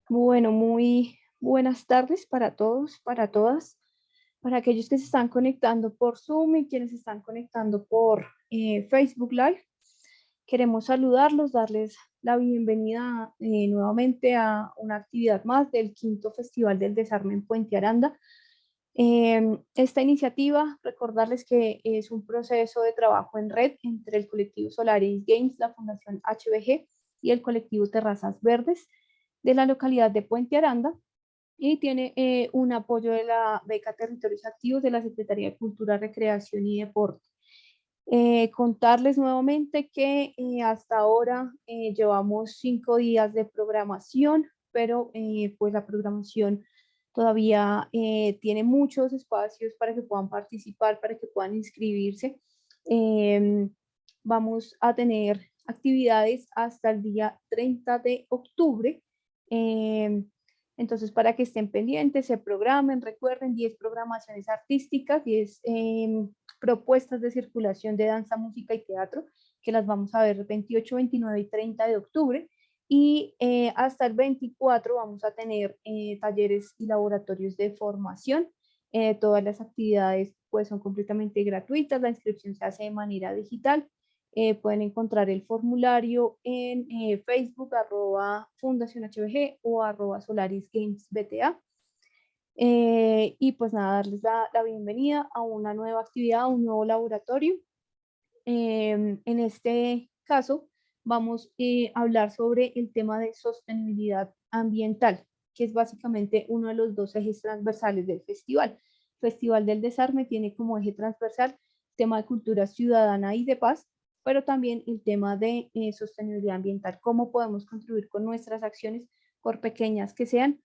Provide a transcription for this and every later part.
Bueno, muy buenas tardes para todos, para todas, para aquellos que se están conectando por Zoom y quienes se están conectando por Facebook Live. Queremos saludarlos, darles la bienvenida nuevamente a una actividad más del quinto Festival del Desarme en Puente Aranda. Esta iniciativa, recordarles que es un proceso de trabajo en red entre el colectivo Solaris Games, la Fundación HBG y el colectivo Terrazas Verdes de la localidad de Puente Aranda y tiene un apoyo de la beca Territorios Activos de la Secretaría de Cultura, Recreación y Deporte. Contarles nuevamente que hasta ahora llevamos 5 días de programación, pero pues la programación todavía tiene muchos espacios para que puedan participar, para que puedan inscribirse. Eh, Vamos a tener actividades hasta el día 30 de octubre. Eh, entonces, para que estén pendientes, se programen, recuerden, 10 programaciones artísticas, 10 propuestas de circulación de danza, música y teatro, que las vamos a ver el 28, 29 y 30 de octubre. Y hasta el 24 vamos a tener talleres y laboratorios de formación. Todas las actividades pues son completamente gratuitas, la inscripción se hace de manera digital. Pueden encontrar el formulario en Facebook, @Fundación HBG o @Solaris Games BTA. Y pues nada, darles la bienvenida a una nueva actividad, a un nuevo laboratorio. En este caso, vamos a hablar sobre el tema de sostenibilidad ambiental, que es básicamente uno de los dos ejes transversales del festival. El Festival del Desarme tiene como eje transversal el tema de cultura ciudadana y de paz, pero también el tema de sostenibilidad ambiental, cómo podemos contribuir con nuestras acciones, por pequeñas que sean,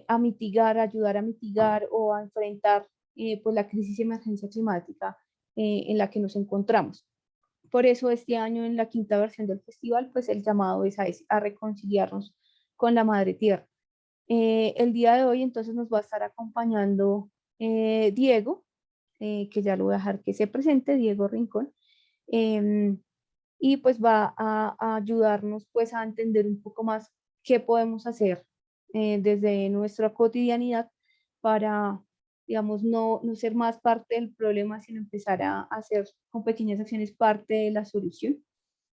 a mitigar, ayudar a mitigar o a enfrentar pues la crisis y emergencia climática en la que nos encontramos. Por eso este año en la quinta versión del festival, pues el llamado es a reconciliarnos con la Madre Tierra. El día de hoy entonces nos va a estar acompañando Diego, que ya lo voy a dejar que se presente, Diego Rincón, eh, y pues va a ayudarnos pues a entender un poco más qué podemos hacer desde nuestra cotidianidad para, digamos, no ser más parte del problema, sino empezar a hacer con pequeñas acciones parte de la solución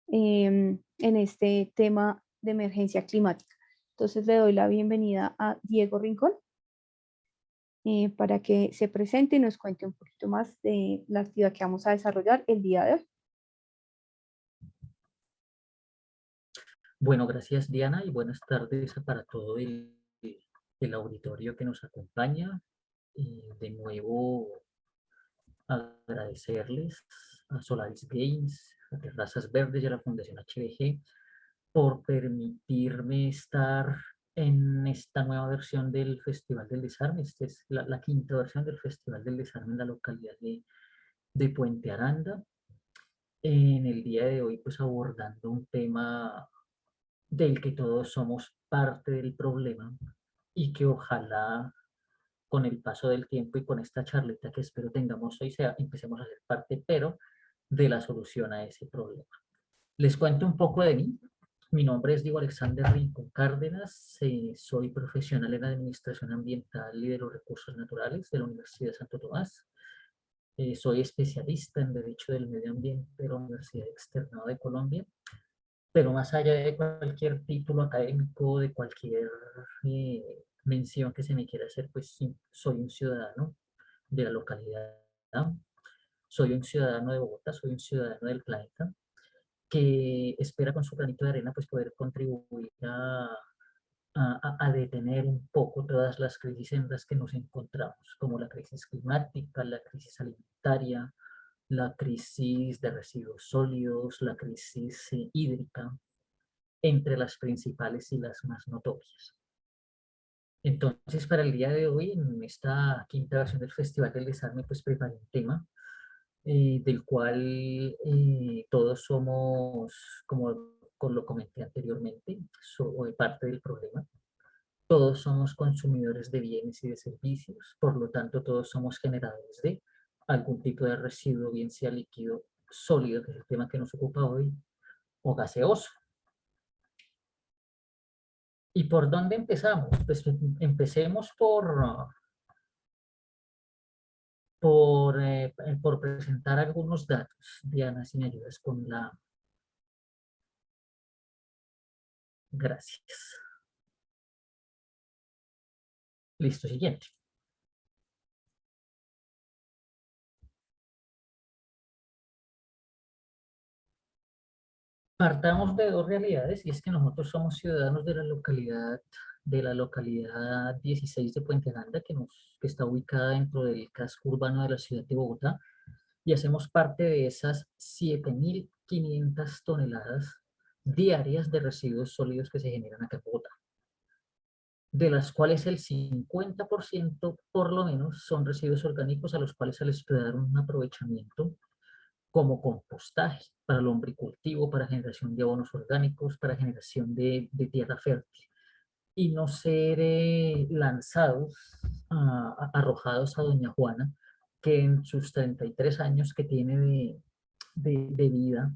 en este tema de emergencia climática. Entonces le doy la bienvenida a Diego Rincón para que se presente y nos cuente un poquito más de la actividad que vamos a desarrollar el día de hoy. Bueno, gracias Diana y buenas tardes para todo el auditorio que nos acompaña. De nuevo, agradecerles a Solaris Games, a Terrazas Verdes y a la Fundación HBG por permitirme estar en esta nueva versión del Festival del Desarme. Esta es la quinta versión del Festival del Desarme en la localidad de Puente Aranda. En el día de hoy, pues abordando un tema del que todos somos parte del problema y que ojalá con el paso del tiempo y con esta charleta que espero tengamos hoy, empecemos a ser parte, pero de la solución a ese problema. Les cuento un poco de mí. Mi nombre es Diego Alexander Rincón Cárdenas, soy profesional en Administración Ambiental y de los Recursos Naturales de la Universidad de Santo Tomás. Soy especialista en Derecho del Medio Ambiente de la Universidad Externado de Colombia, pero más allá de cualquier título académico, de cualquier mención que se me quiera hacer, pues sí, soy un ciudadano de la localidad, ¿no? Soy un ciudadano de Bogotá, soy un ciudadano del planeta, que espera con su granito de arena pues poder contribuir a detener un poco todas las crisis en las que nos encontramos, como la crisis climática, la crisis alimentaria, la crisis de residuos sólidos, la crisis hídrica, entre las principales y las más notorias. Entonces, para el día de hoy, en esta quinta versión del Festival del Desarme, pues preparé un tema del cual todos somos, como lo comenté anteriormente, parte del problema. Todos somos consumidores de bienes y de servicios, por lo tanto, todos somos generadores de algún tipo de residuo, bien sea líquido, sólido, que es el tema que nos ocupa hoy, o gaseoso. ¿Y por dónde empezamos? Pues empecemos por presentar algunos datos. Diana, si me ayudas con la... Gracias. Listo, siguiente. Partamos de dos realidades, y es que nosotros somos ciudadanos de la localidad 16 de Puente Aranda, que está ubicada dentro del casco urbano de la ciudad de Bogotá, y hacemos parte de esas 7.500 toneladas diarias de residuos sólidos que se generan acá en Bogotá, de las cuales el 50% por lo menos son residuos orgánicos a los cuales se les puede dar un aprovechamiento como compostaje para lombricultivo, para generación de abonos orgánicos, para generación de tierra fértil, y no ser lanzados, arrojados a Doña Juana, que en sus 33 años que tiene de vida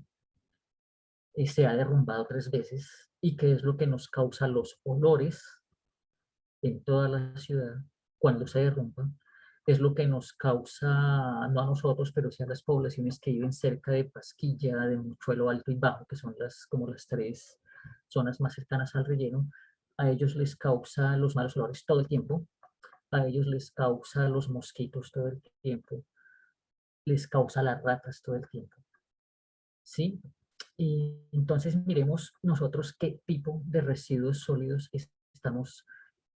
se ha derrumbado 3 veces, y que es lo que nos causa los olores en toda la ciudad cuando se derrumba. Es lo que nos causa, no a nosotros, pero sí a las poblaciones que viven cerca de Pasquilla, de Mochuelo Alto y Bajo, que son como las tres zonas más cercanas al relleno. A ellos les causa los malos olores todo el tiempo, a ellos les causa los mosquitos todo el tiempo, les causa las ratas todo el tiempo, ¿sí? Y entonces miremos nosotros qué tipo de residuos sólidos estamos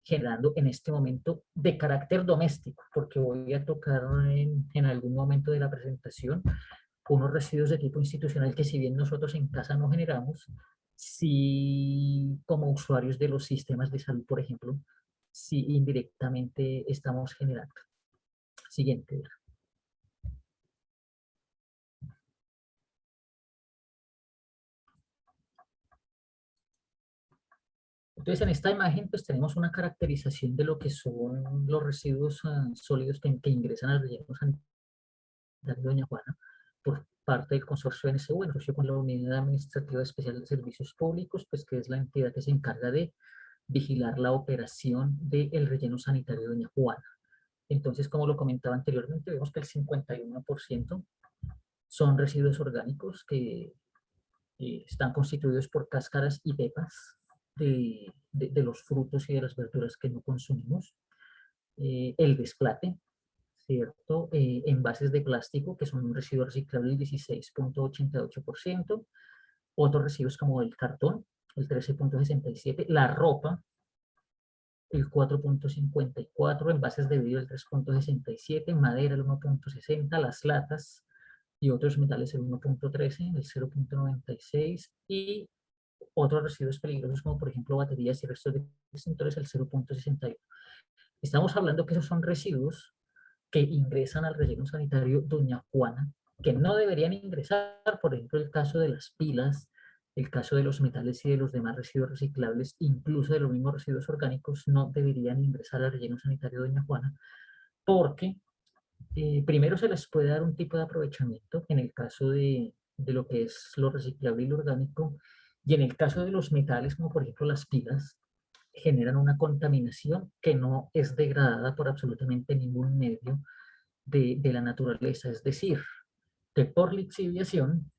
generando en este momento de carácter doméstico, porque voy a tocar en algún momento de la presentación unos residuos de tipo institucional que, si bien nosotros en casa no generamos, sí, como usuarios de los sistemas de salud, por ejemplo, sí indirectamente estamos generando. Siguiente. Entonces, en esta imagen pues tenemos una caracterización de lo que son los residuos sólidos que ingresan al relleno sanitario de Doña Juana por parte del consorcio NSU, en asocio con la Unidad Administrativa Especial de Servicios Públicos, pues que es la entidad que se encarga de vigilar la operación del relleno sanitario de Doña Juana. Entonces, como lo comentaba anteriormente, vemos que el 51% son residuos orgánicos que están constituidos por cáscaras y pepas de los frutos y de las verduras que no consumimos. El desplate, ¿cierto? Envases de plástico, que son un residuo reciclable del 16.88%. Otros residuos como el cartón, el 13.67%. La ropa, el 4.54%. Envases de vidrio, el 3.67%. Madera, el 1.60%. Las latas y otros metales, el 1.13%, el 0.96%. Y otros residuos peligrosos, como por ejemplo baterías y restos de extintores, el 0.61%. Estamos hablando que esos son residuos que ingresan al relleno sanitario Doña Juana, que no deberían ingresar. Por ejemplo, el caso de las pilas, el caso de los metales y de los demás residuos reciclables, incluso de los mismos residuos orgánicos, no deberían ingresar al relleno sanitario Doña Juana, porque primero se les puede dar un tipo de aprovechamiento en el caso de lo que es lo reciclable y lo orgánico, y en el caso de los metales, como por ejemplo las pilas, generan una contaminación que no es degradada por absolutamente ningún medio de la naturaleza, es decir, que por lixiviación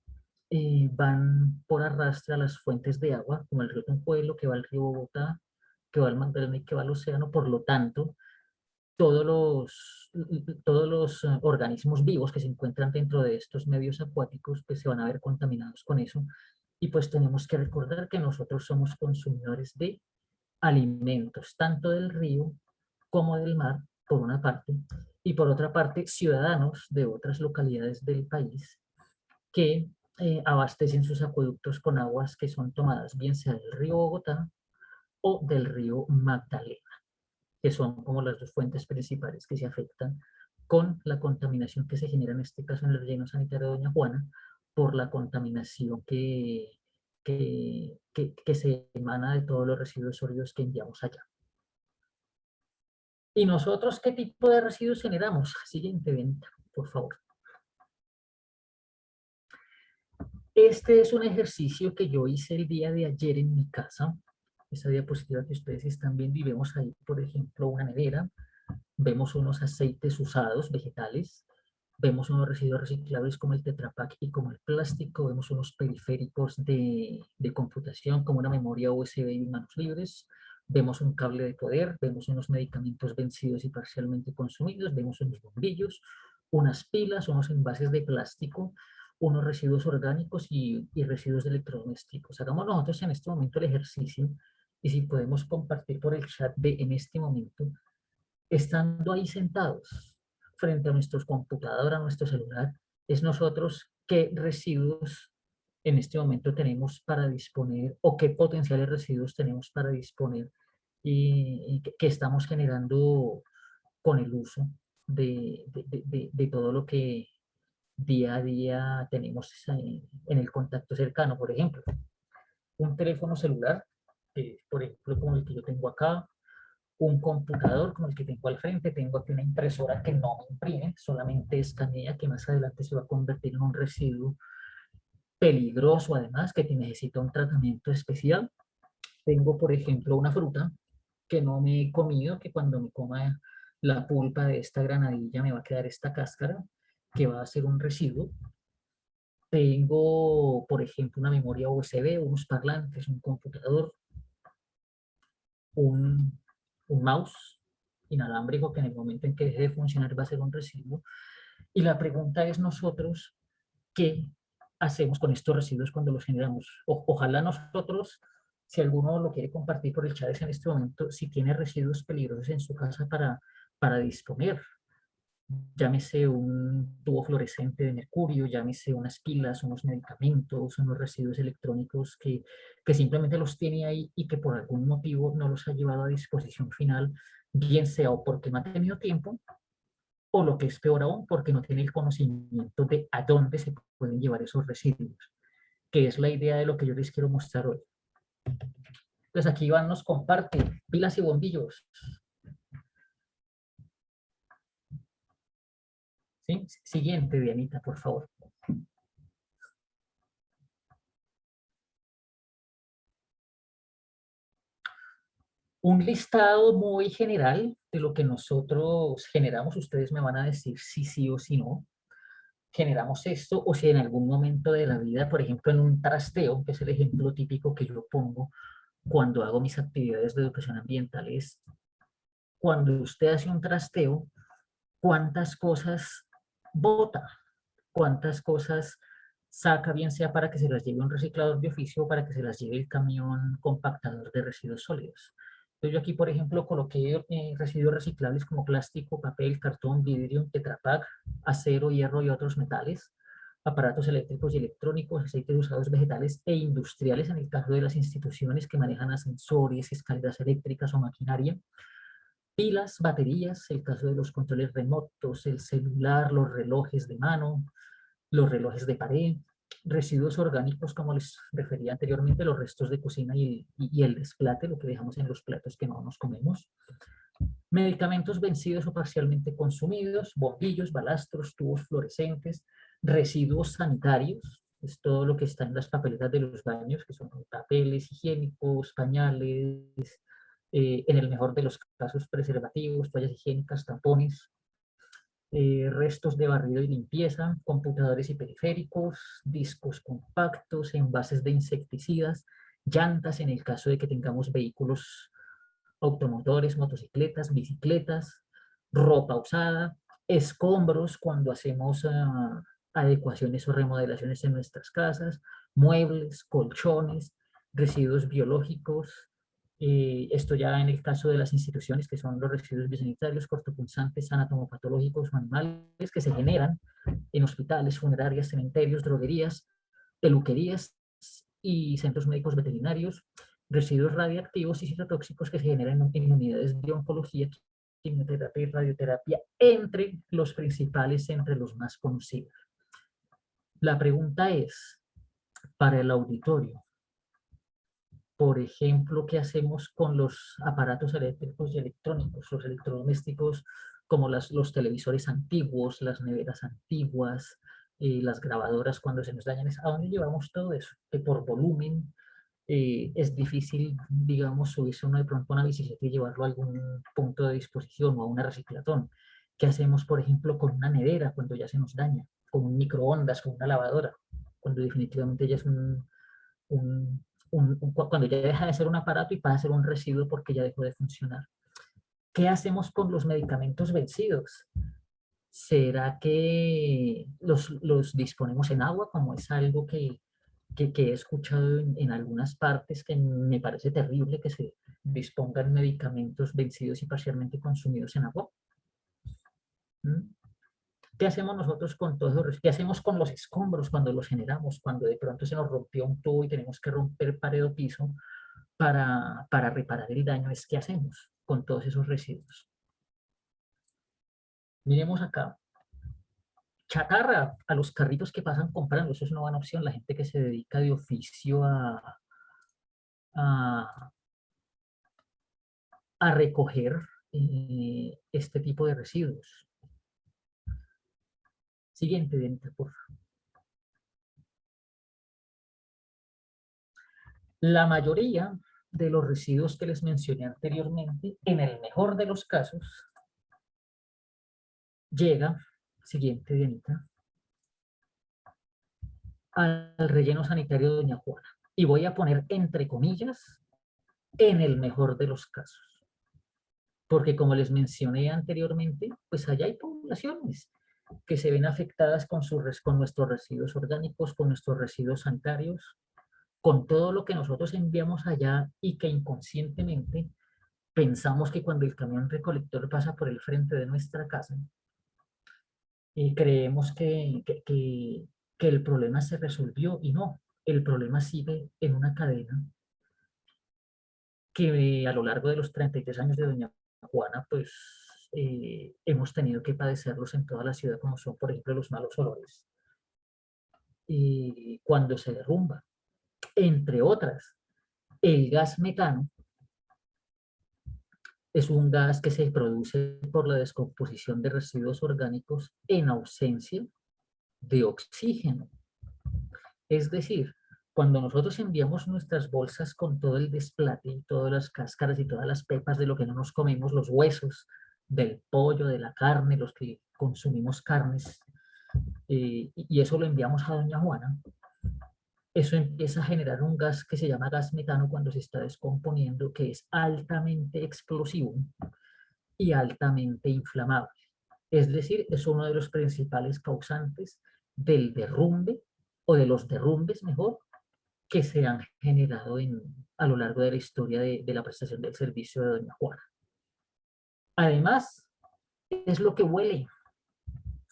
van por arrastre a las fuentes de agua, como el río Tunjuelo, que va al río Bogotá, que va al Magdalena y que va al océano. Por lo tanto, todos los organismos vivos que se encuentran dentro de estos medios acuáticos pues se van a ver contaminados con eso. Y pues tenemos que recordar que nosotros somos consumidores de alimentos, tanto del río como del mar, por una parte, y por otra parte, ciudadanos de otras localidades del país que abastecen sus acueductos con aguas que son tomadas, bien sea del río Bogotá o del río Magdalena, que son como las dos fuentes principales que se afectan con la contaminación que se genera, en este caso en el relleno sanitario de Doña Juana, por la contaminación que se emana de todos los residuos sólidos que enviamos allá. ¿Y nosotros qué tipo de residuos generamos? Siguiente venta, por favor. Este es un ejercicio que yo hice el día de ayer en mi casa, esa diapositiva que ustedes están viendo y vemos ahí, por ejemplo, una nevera, vemos unos aceites usados, vegetales, vemos unos residuos reciclables como el Tetra Pak y como el plástico, vemos unos periféricos de computación como una memoria USB y manos libres, vemos un cable de poder, vemos unos medicamentos vencidos y parcialmente consumidos, vemos unos bombillos, unas pilas, unos envases de plástico, unos residuos orgánicos y residuos de electrodomésticos. Hagamos nosotros en este momento el ejercicio y si podemos compartir por el chat de en este momento, estando ahí sentados frente a nuestros computadores, a nuestro celular, es nosotros qué residuos en este momento tenemos para disponer o qué potenciales residuos tenemos para disponer y que estamos generando con el uso de todo lo que día a día tenemos en el contacto cercano. Por ejemplo, un teléfono celular, por ejemplo, como el que yo tengo acá, un computador como el que tengo al frente, tengo aquí una impresora que no me imprime, solamente escanea, que más adelante se va a convertir en un residuo peligroso además, que necesita un tratamiento especial. Tengo, por ejemplo, una fruta que no me he comido, que cuando me coma la pulpa de esta granadilla me va a quedar esta cáscara, que va a ser un residuo. Tengo, por ejemplo, una memoria USB, unos parlantes, un computador, un, un mouse inalámbrico que en el momento en que deje de funcionar va a ser un residuo. Y la pregunta es nosotros, ¿qué hacemos con estos residuos cuando los generamos? Ojalá nosotros, si alguno lo quiere compartir por el chat en este momento, si tiene residuos peligrosos en su casa para disponer, llámese un tubo fluorescente de mercurio, llámese unas pilas, unos medicamentos, unos residuos electrónicos que simplemente los tiene ahí y que por algún motivo no los ha llevado a disposición final, bien sea o porque no ha tenido tiempo, o lo que es peor aún, porque no tiene el conocimiento de a dónde se pueden llevar esos residuos, que es la idea de lo que yo les quiero mostrar hoy. Entonces aquí Iván nos comparte pilas y bombillos. ¿Sí? Siguiente, Dianita, por favor. Un listado muy general de lo que nosotros generamos. Ustedes me van a decir si sí o si no generamos esto, o si en algún momento de la vida, por ejemplo, en un trasteo, que es el ejemplo típico que yo pongo cuando hago mis actividades de educación ambiental, es cuando usted hace un trasteo, cuántas cosas bota, cuántas cosas saca, bien sea para que se las lleve un reciclador de oficio o para que se las lleve el camión compactador de residuos sólidos. Entonces yo aquí, por ejemplo, coloqué residuos reciclables como plástico, papel, cartón, vidrio, Tetra Pak, acero, hierro y otros metales, aparatos eléctricos y electrónicos, aceites usados vegetales e industriales en el caso de las instituciones que manejan ascensores, escaleras eléctricas o maquinaria, pilas, baterías, el caso de los controles remotos, el celular, los relojes de mano, los relojes de pared, residuos orgánicos, como les refería anteriormente, los restos de cocina y el desplate, lo que dejamos en los platos que no nos comemos, medicamentos vencidos o parcialmente consumidos, bombillos, balastros, tubos fluorescentes, residuos sanitarios, es todo lo que está en las papeleras de los baños, que son papeles higiénicos, pañales, en el mejor de los casos preservativos, toallas higiénicas, tampones, restos de barrido y limpieza, computadores y periféricos, discos compactos, envases de insecticidas, llantas en el caso de que tengamos vehículos automotores, motocicletas, bicicletas, ropa usada, escombros cuando hacemos adecuaciones o remodelaciones en nuestras casas, muebles, colchones, residuos biológicos, esto ya en el caso de las instituciones, que son los residuos biosanitarios, cortopunzantes, anatomopatológicos o animales que se generan en hospitales, funerarias, cementerios, droguerías, peluquerías y centros médicos veterinarios, residuos radiactivos y citotóxicos que se generan en unidades de oncología, quimioterapia y radioterapia, entre los principales, entre los más conocidos. La pregunta es, para el auditorio, por ejemplo, ¿qué hacemos con los aparatos eléctricos y electrónicos, los electrodomésticos, como los televisores antiguos, las neveras antiguas, las grabadoras cuando se nos dañan? ¿A dónde llevamos todo eso? Que por volumen, es difícil, digamos, subirse uno de pronto a una bicicleta y llevarlo a algún punto de disposición o a una reciclatón. ¿Qué hacemos, por ejemplo, con una nevera cuando ya se nos daña? Con un microondas, con una lavadora, cuando definitivamente ya es cuando ya deja de ser un aparato y pasa a ser un residuo porque ya dejó de funcionar. ¿Qué hacemos con los medicamentos vencidos? ¿Será que los disponemos en agua, como es algo que he escuchado en algunas partes, que me parece terrible que se dispongan medicamentos vencidos y parcialmente consumidos en agua? ¿Mm? ¿Qué hacemos nosotros con todo eso? ¿Qué hacemos con los escombros cuando los generamos? Cuando de pronto se nos rompió un tubo y tenemos que romper pared o piso para reparar el daño. ¿Qué hacemos con todos esos residuos? Miremos acá. Chatarra, a los carritos que pasan comprando, eso es una buena opción. La gente que se dedica de oficio a, a recoger este tipo de residuos. Siguiente, Denita, por favor. La mayoría de los residuos que les mencioné anteriormente, en el mejor de los casos, llega, siguiente, Denita, al relleno sanitario de Doña Juana. Y voy a poner entre comillas, en el mejor de los casos. Porque como les mencioné anteriormente, pues allá hay poblaciones que se ven afectadas con nuestros residuos orgánicos, con nuestros residuos sanitarios, con todo lo que nosotros enviamos allá y que inconscientemente pensamos que cuando el camión recolector pasa por el frente de nuestra casa, creemos que el problema se resolvió y no, el problema sigue en una cadena que a lo largo de los 33 años de Doña Juana, pues hemos tenido que padecerlos en toda la ciudad, como son, por ejemplo, los malos olores, y cuando se derrumba, entre otras. El gas metano es un gas que se produce por la descomposición de residuos orgánicos en ausencia de oxígeno. Es decir, cuando nosotros enviamos nuestras bolsas con todo el desplate y todas las cáscaras y todas las pepas de lo que no nos comemos, los huesos del pollo, de la carne, los que consumimos carnes, y eso lo enviamos a Doña Juana, eso empieza a generar un gas que se llama gas metano cuando se está descomponiendo, que es altamente explosivo y altamente inflamable. Es decir, es uno de los principales causantes del derrumbe o de los derrumbes, mejor, que se han generado a lo largo de la historia de la prestación del servicio de Doña Juana. Además, es lo que huele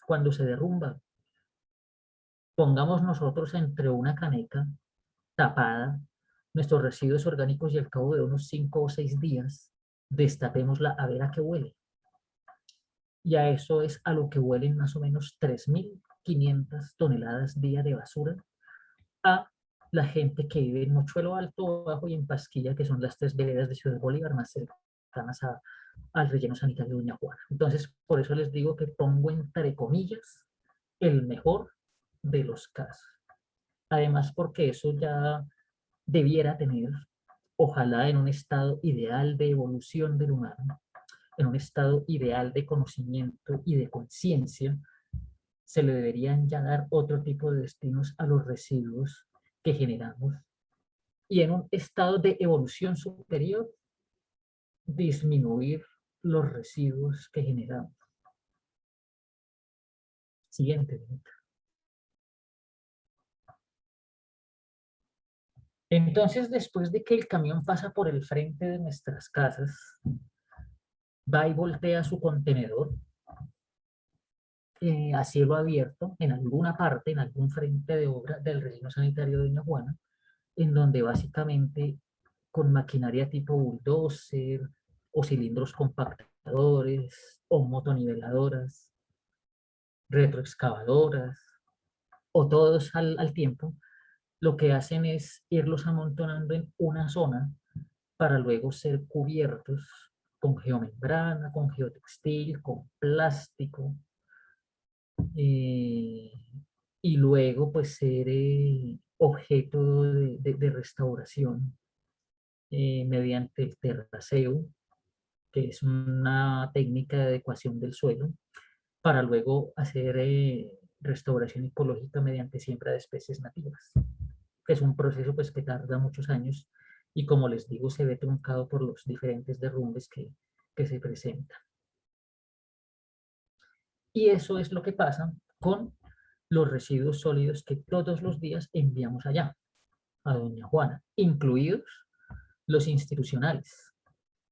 cuando se derrumba. Pongamos nosotros entre una caneca tapada nuestros residuos orgánicos y al cabo de unos 5 o 6 días destapémosla a ver a qué huele. Y a eso es a lo que huelen más o menos 3.500 toneladas día de basura a la gente que vive en Mochuelo Alto, Bajo y en Pasquilla, que son las 3 veredas de Ciudad Bolívar más cercanas al relleno sanitario de Doña Juana. Entonces, por eso les digo que pongo entre comillas el mejor de los casos. Además, porque eso ya debiera tener, ojalá en un estado ideal de evolución del humano, en un estado ideal de conocimiento y de conciencia, se le deberían ya dar otro tipo de destinos a los residuos que generamos. Y en un estado de evolución superior, disminuir los residuos que generamos. Siguiente. Entonces, después de que el camión pasa por el frente de nuestras casas, va y voltea su contenedor a cielo abierto en alguna parte, en algún frente de obra del relleno sanitario de Doña Juana, en donde básicamente con maquinaria tipo bulldozer o cilindros compactadores o motoniveladoras, retroexcavadoras o todos al tiempo, lo que hacen es irlos amontonando en una zona para luego ser cubiertos con geomembrana, con geotextil, con plástico, eh, y luego pues ser objeto de restauración mediante el terraceo, que es una técnica de adecuación del suelo, para luego hacer restauración ecológica mediante siembra de especies nativas. Es un proceso pues, que tarda muchos años y como les digo, se ve truncado por los diferentes derrumbes que se presentan. Y eso es lo que pasa con los residuos sólidos que todos los días enviamos allá, a Doña Juana, incluidos los institucionales,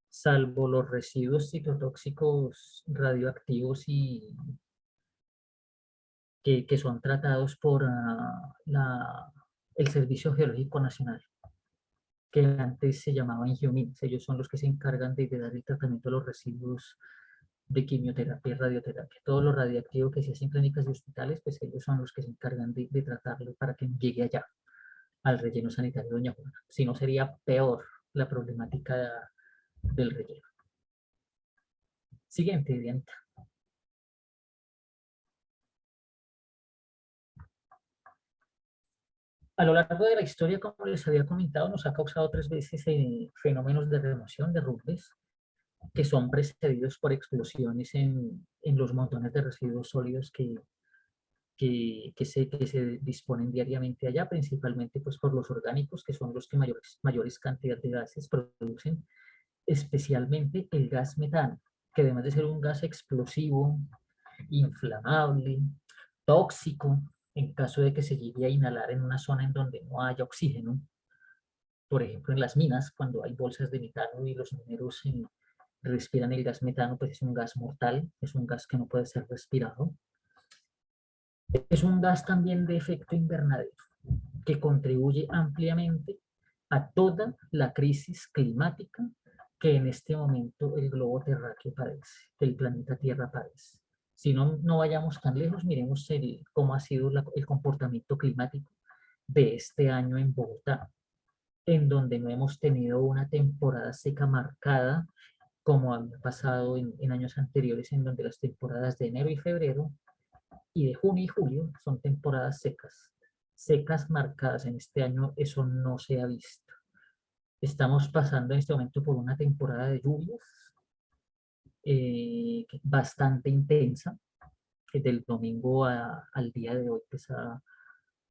salvo los residuos citotóxicos radioactivos y que son tratados por el Servicio Geológico Nacional, que antes se llamaba Ingeomins. Ellos son los que se encargan de dar el tratamiento de los residuos de quimioterapia y radioterapia. Todo lo radiactivo que se hace en clínicas y hospitales, pues ellos son los que se encargan de tratarlo para que llegue allá, al relleno sanitario de Doña Juana. Si no, sería peor la problemática del relleno. Siguiente, Diana. A lo largo de la historia, como les había comentado, nos ha causado 3 veces fenómenos de remoción, derrumbes, que son precedidos por explosiones en los montones de residuos sólidos que se disponen diariamente allá, principalmente pues, por los orgánicos, que son los que mayores cantidades de gases producen, especialmente el gas metano, que además de ser un gas explosivo, inflamable, tóxico, en caso de que se llegue a inhalar en una zona en donde no haya oxígeno, por ejemplo en las minas, cuando hay bolsas de metano y los mineros respiran el gas metano, pues es un gas mortal, es un gas que no puede ser respirado. Es un gas también de efecto invernadero, que contribuye ampliamente a toda la crisis climática que en este momento el globo terráqueo padece, que el planeta Tierra padece. Si no, no vayamos tan lejos, miremos cómo ha sido el comportamiento climático de este año en Bogotá, en donde no hemos tenido una temporada seca marcada como había pasado en años anteriores, en donde las temporadas de enero y febrero y de junio y julio son temporadas secas. Secas marcadas en este año, eso no se ha visto. Estamos pasando en este momento por una temporada de lluvias bastante intensa, que del domingo al día de hoy pues, ha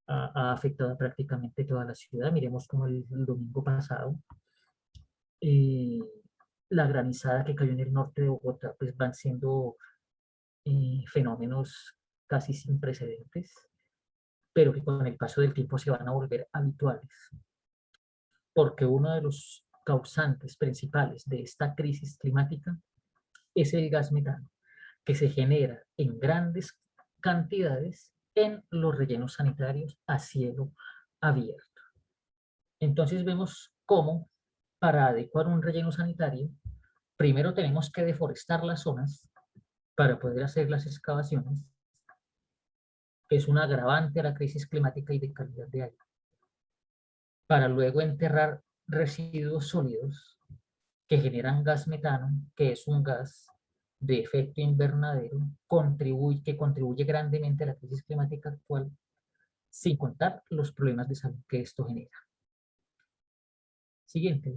afectado a prácticamente toda la ciudad. Miremos como el domingo pasado, eh, la granizada que cayó en el norte de Bogotá, pues van siendo fenómenos casi sin precedentes, pero que con el paso del tiempo se van a volver habituales, porque uno de los causantes principales de esta crisis climática es el gas metano, que se genera en grandes cantidades en los rellenos sanitarios a cielo abierto. Entonces vemos cómo para adecuar un relleno sanitario, primero tenemos que deforestar las zonas para poder hacer las excavaciones, que es un agravante a la crisis climática y de calidad de aire, para luego enterrar residuos sólidos que generan gas metano, que es un gas de efecto invernadero, que contribuye grandemente a la crisis climática actual, sin contar los problemas de salud que esto genera. Siguiente.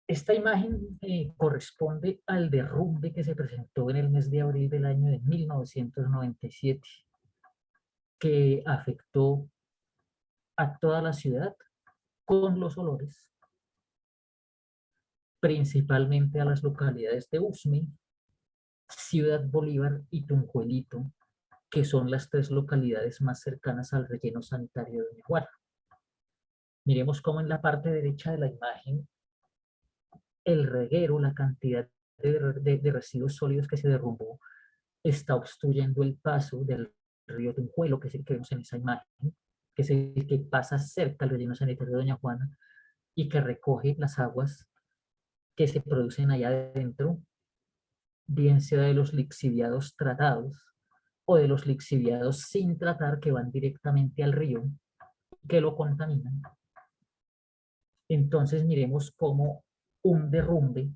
Esta imagen corresponde al derrumbe que se presentó en el mes de abril del año de 1997, que afectó a toda la ciudad con los olores, principalmente a las localidades de Usme, Ciudad Bolívar y Tunjuelito, que son las 3 localidades más cercanas al relleno sanitario de Doña Juana. Miremos cómo en la parte derecha de la imagen el reguero, la cantidad de residuos sólidos que se derrumbó, está obstruyendo el paso del río Tunjuelo, que es el que vemos en esa imagen, que es el que pasa cerca al relleno sanitario de Doña Juana y que recoge las aguas que se producen allá adentro, bien sea de los lixiviados tratados o de los lixiviados sin tratar que van directamente al río, que lo contaminan. Entonces miremos cómo un derrumbe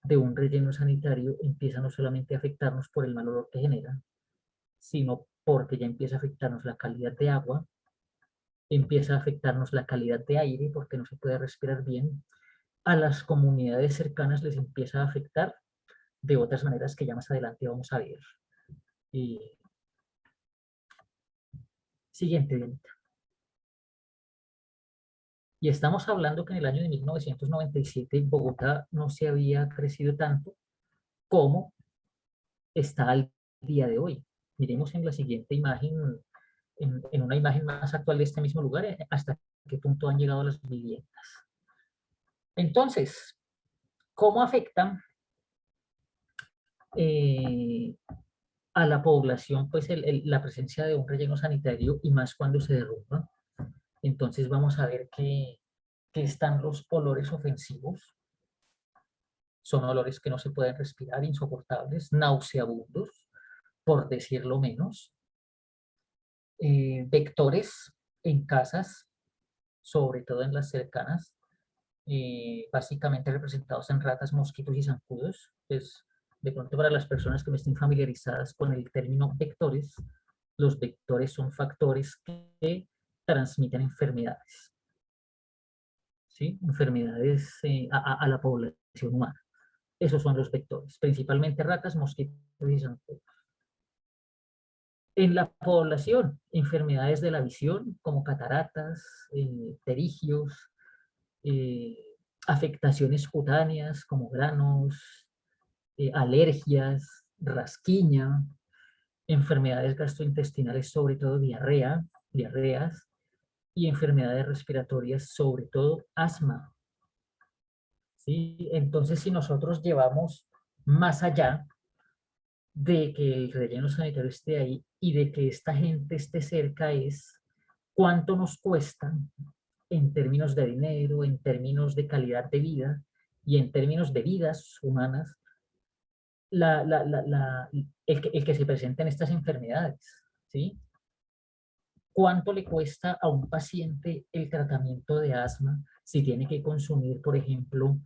de un relleno sanitario empieza no solamente a afectarnos por el mal olor que genera, sino porque ya empieza a afectarnos la calidad de agua, empieza a afectarnos la calidad de aire porque no se puede respirar bien, a las comunidades cercanas les empieza a afectar de otras maneras que ya más adelante vamos a ver. Siguiente, Dianita. Y estamos hablando que en el año de 1997 Bogotá no se había crecido tanto como está al día de hoy. Miremos en la siguiente imagen, en una imagen más actual de este mismo lugar, hasta qué punto han llegado las viviendas. Entonces, ¿cómo afectan a la población pues la presencia de un relleno sanitario y más cuando se derrumba? Entonces vamos a ver que están los olores ofensivos. Son olores que no se pueden respirar, insoportables, nauseabundos, por decirlo menos. Vectores en casas, sobre todo en las cercanas, básicamente representados en ratas, mosquitos y zancudos. Pues, de pronto para las personas que me estén familiarizadas con el término vectores, los vectores son factores que transmiten enfermedades, ¿sí? Enfermedades a la población humana. Esos son los vectores, principalmente ratas, mosquitos y zancudos. En la población, enfermedades de la visión, como cataratas, pterigios, eh, afectaciones cutáneas, como granos, alergias, rasquiña, enfermedades gastrointestinales, sobre todo diarreas, y enfermedades respiratorias, sobre todo asma. ¿Sí? Entonces, si nosotros llevamos más allá de que el relleno sanitario esté ahí y de que esta gente esté cerca, es cuánto nos cuesta en términos de dinero, en términos de calidad de vida y en términos de vidas humanas, el que se presenten estas enfermedades, ¿sí? ¿Cuánto le cuesta a un paciente el tratamiento de asma si tiene que consumir, por ejemplo,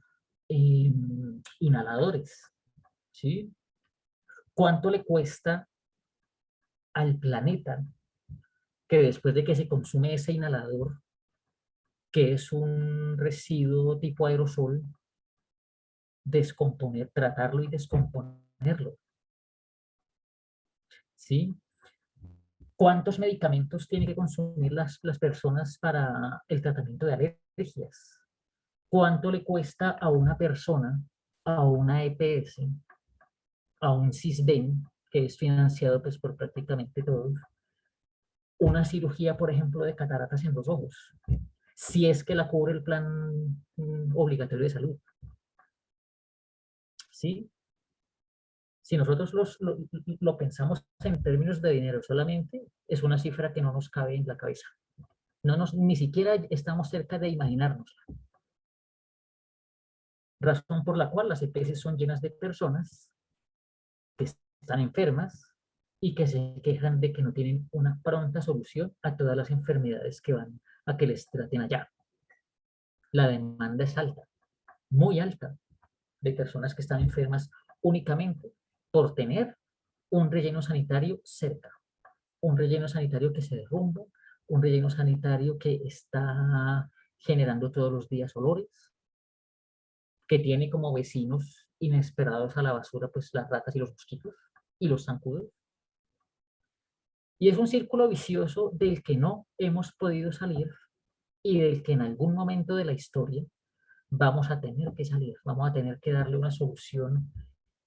inhaladores, ¿sí? ¿Cuánto le cuesta al planeta que después de que se consume ese inhalador, que es un residuo tipo aerosol, descomponer, tratarlo y descomponerlo? ¿Sí? ¿Cuántos medicamentos tienen que consumir las personas para el tratamiento de alergias? ¿Cuánto le cuesta a una persona, a una EPS, a un CISBEN, que es financiado pues, por prácticamente todos, una cirugía, por ejemplo, de cataratas en los ojos, si es que la cubre el plan obligatorio de salud? ¿Sí? Si nosotros lo pensamos en términos de dinero solamente, es una cifra que no nos cabe en la cabeza. Ni siquiera estamos cerca de imaginarnos. Razón por la cual las EPS son llenas de personas que están enfermas y que se quejan de que no tienen una pronta solución a todas las enfermedades que van a que les traten allá. La demanda es alta, muy alta, de personas que están enfermas únicamente por tener un relleno sanitario cerca, un relleno sanitario que se derrumba, un relleno sanitario que está generando todos los días olores, que tiene como vecinos inesperados a la basura pues las ratas y los mosquitos y los zancudos. Y es un círculo vicioso del que no hemos podido salir y del que en algún momento de la historia vamos a tener que salir, vamos a tener que darle una solución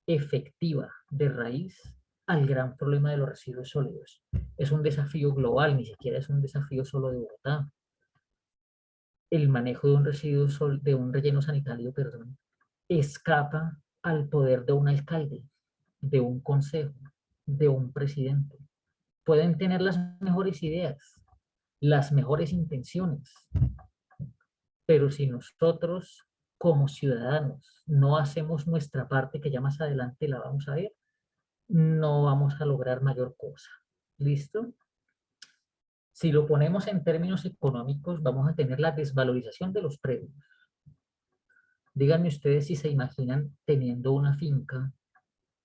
efectiva de raíz al gran problema de los residuos sólidos. Es un desafío global, ni siquiera es un desafío solo de Bogotá. El manejo de un residuo de un relleno sanitario, perdón, escapa al poder de un alcalde, de un consejo, de un presidente. Pueden tener las mejores ideas, las mejores intenciones, pero si nosotros como ciudadanos no hacemos nuestra parte, que ya más adelante la vamos a ver, no vamos a lograr mayor cosa. ¿Listo? Si lo ponemos en términos económicos, vamos a tener la desvalorización de los predios. Díganme ustedes si se imaginan teniendo una finca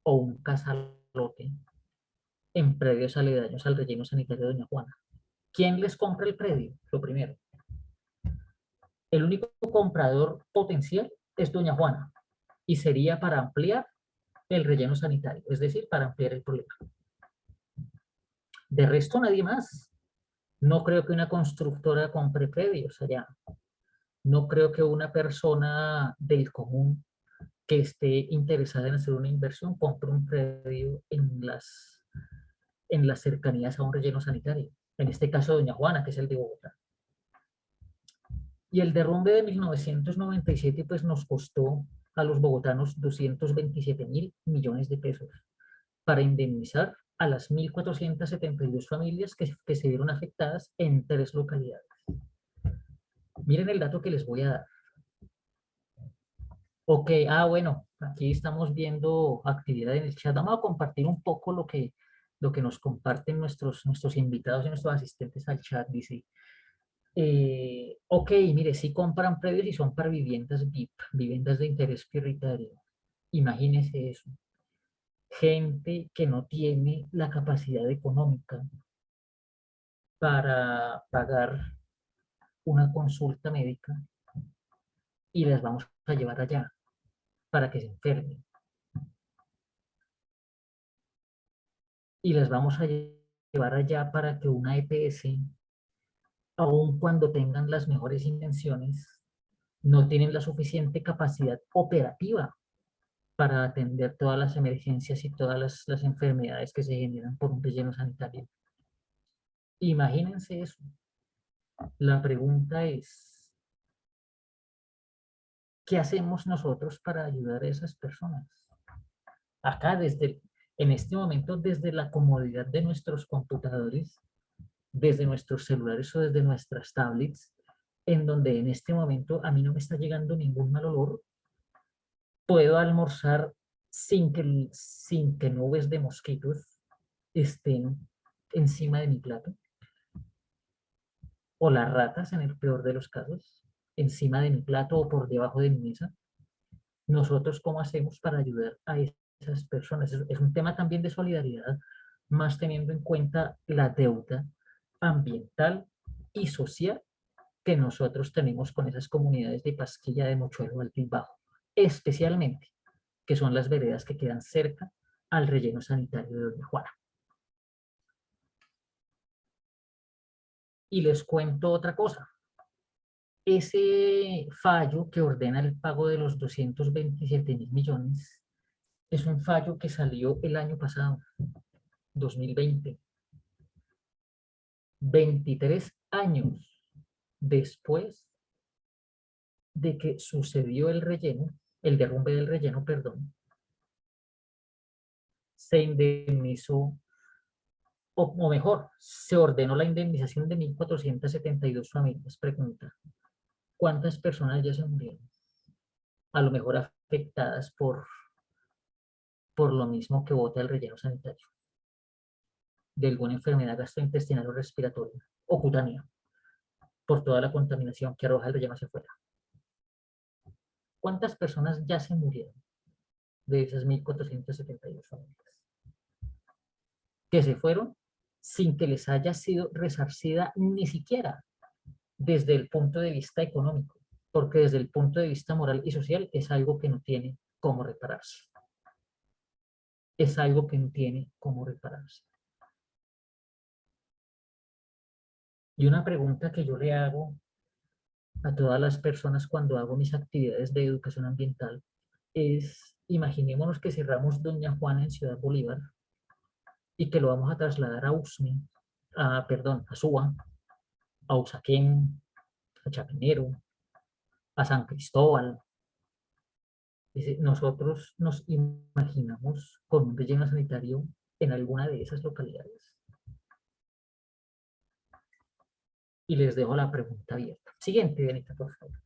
o un casalote en predios aledaños al relleno sanitario de Doña Juana. ¿Quién les compra el predio? Lo primero. El único comprador potencial es Doña Juana y sería para ampliar el relleno sanitario, es decir, para ampliar el problema. De resto, nadie más. No creo que una constructora compre predios allá. No creo que una persona del común que esté interesada en hacer una inversión compre un predio en las cercanías a un relleno sanitario. En este caso, Doña Juana, que es el de Bogotá. Y el derrumbe de 1997 pues nos costó a los bogotanos 227.000 millones de pesos para indemnizar a las 1.472 familias que se vieron afectadas en 3 localidades. Miren el dato que les voy a dar. Ok, bueno, aquí estamos viendo actividad en el chat. Vamos a compartir un poco lo que nos comparten nuestros invitados y nuestros asistentes al chat. Dice, ok, mire, si compran predios y son para viviendas VIP, viviendas de interés prioritario. Imagínense eso. Gente que no tiene la capacidad económica para pagar una consulta médica y las vamos a llevar allá para que se enfermen. Y las vamos a llevar allá para que una EPS, aun cuando tengan las mejores intenciones, no tienen la suficiente capacidad operativa para atender todas las emergencias y todas las enfermedades que se generan por un relleno sanitario. Imagínense eso. La pregunta es, ¿qué hacemos nosotros para ayudar a esas personas? Acá, en este momento, desde la comodidad de nuestros computadores, desde nuestros celulares o desde nuestras tablets, en donde en este momento a mí no me está llegando ningún mal olor, puedo almorzar sin que nubes de mosquitos estén encima de mi plato, o las ratas, en el peor de los casos, encima de mi plato o por debajo de mi mesa. Nosotros, ¿cómo hacemos para ayudar a esas personas? Es un tema también de solidaridad, más teniendo en cuenta la deuda ambiental y social que nosotros tenemos con esas comunidades de Pasquilla, de Mochuelo, Alto y Bajo, especialmente, que son las veredas que quedan cerca al relleno sanitario de Doña Juana. Y les cuento otra cosa. Ese fallo que ordena el pago de los 227.000 millones es un fallo que salió el año pasado, 2020. 23 años después de que sucedió el derrumbe del relleno, perdón, se indemnizó, o mejor, se ordenó la indemnización de 1.472 familias. Pregunta, ¿cuántas personas ya se murieron? A lo mejor afectadas por lo mismo que bota el relleno sanitario, de alguna enfermedad gastrointestinal o respiratoria, o cutánea, por toda la contaminación que arroja el relleno hacia afuera. ¿Cuántas personas ya se murieron de esas 1.472 familias? Que se fueron sin que les haya sido resarcida ni siquiera desde el punto de vista económico, porque desde el punto de vista moral y social es algo que no tiene cómo repararse. Es algo que no tiene cómo repararse. Y una pregunta que yo le hago a todas las personas cuando hago mis actividades de educación ambiental es, imaginémonos que cerramos Doña Juana en Ciudad Bolívar y que lo vamos a trasladar a Usme, a Suba, a Usaquén, a Chapinero, a San Cristóbal. Dice, nosotros nos imaginamos con un relleno sanitario en alguna de esas localidades. Y les dejo la pregunta abierta. Siguiente, Benita, por favor.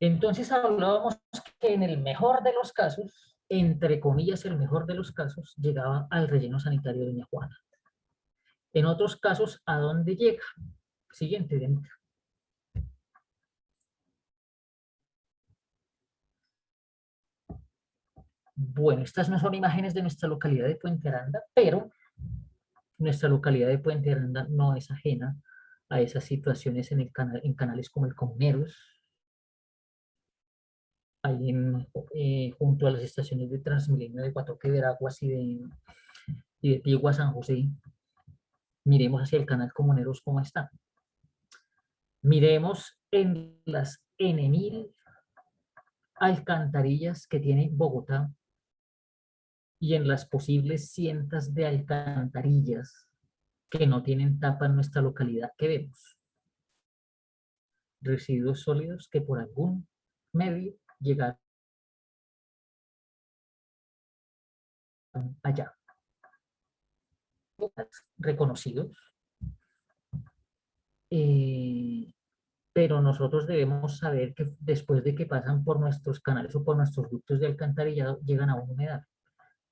Entonces hablábamos que en el mejor de los casos, entre comillas, el mejor de los casos, llegaba al relleno sanitario de Doña Juana. En otros casos, ¿a dónde llega? Siguiente, Dianita. Bueno, estas no son imágenes de nuestra localidad de Puente Aranda, pero nuestra localidad de Puente Aranda no es ajena a esas situaciones en, en canales como el Comuneros, ahí junto a las estaciones de Transmilenio de Guatoque, Veraguas y de Tigua, San José. Miremos hacia el canal Comuneros cómo está. Miremos en las N.000 alcantarillas que tiene Bogotá y en las posibles cientos de alcantarillas que no tienen tapa en nuestra localidad que vemos. Residuos sólidos que por algún medio llegaron allá. Reconocidos. Pero nosotros debemos saber que después de que pasan por nuestros canales o por nuestros ductos de alcantarillado, llegan a un humedal.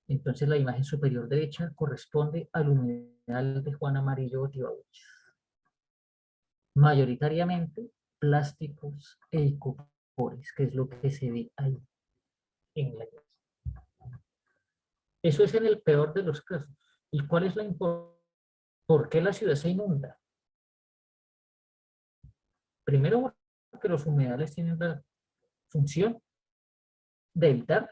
Entonces la imagen superior derecha corresponde al humedal de Juan Amarillo Botibabuches. Mayoritariamente plásticos e icopores, que es lo que se ve ahí en la imagen. Eso es en el peor de los casos. ¿Y cuál es la importancia? ¿Por qué la ciudad se inunda? Primero, porque los humedales tienen la función de evitar,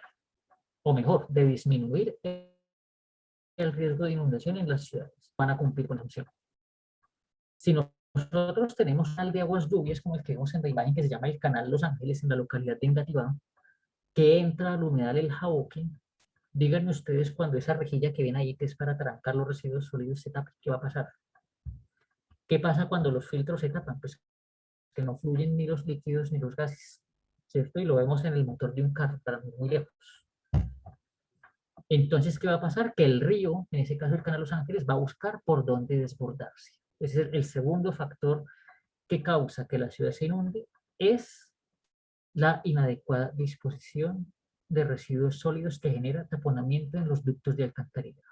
o mejor, de disminuir el riesgo de inundación en las ciudades. Van a cumplir con la función. Si nosotros tenemos un canal de aguas lluvias, como el que vemos en la imagen, que se llama el Canal Los Ángeles, en la localidad de Engativá, que entra al humedal El Jauque, díganme ustedes cuando esa rejilla que ven ahí, que es para trancar los residuos sólidos, se tapa, ¿qué va a pasar? ¿Qué pasa cuando los filtros se tapan? Pues que no fluyen ni los líquidos ni los gases, ¿cierto? Y lo vemos en el motor de un carro, para muy lejos. Entonces, ¿qué va a pasar? Que el río, en ese caso el Canal Los Ángeles, va a buscar por dónde desbordarse. Ese es el segundo factor que causa que la ciudad se inunde, es la inadecuada disposición de residuos sólidos que genera taponamiento en los ductos de alcantarillado.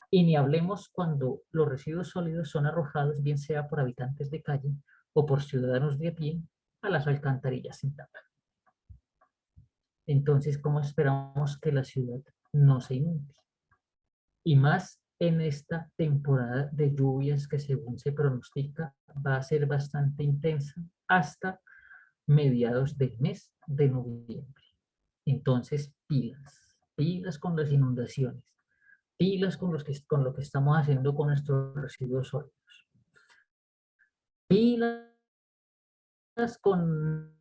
Y ni hablemos cuando los residuos sólidos son arrojados, bien sea por habitantes de calle o por ciudadanos de a pie, a las alcantarillas sin tapa. Entonces, ¿cómo esperamos que la ciudad no se inunde? Y más en esta temporada de lluvias que, según se pronostica, va a ser bastante intensa hasta mediados del mes de noviembre. Entonces, pilas, pilas con las inundaciones, pilas con lo que estamos haciendo con nuestros residuos sólidos, pilas con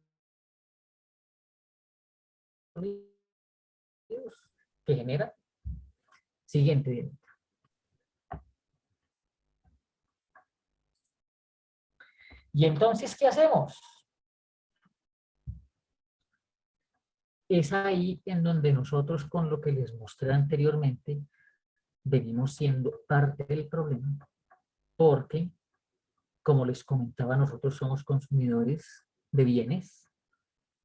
que genera. Siguiente bien. Y entonces, ¿qué hacemos? Es ahí en donde nosotros, con lo que les mostré anteriormente, venimos siendo parte del problema, porque, como les comentaba, nosotros somos consumidores de bienes,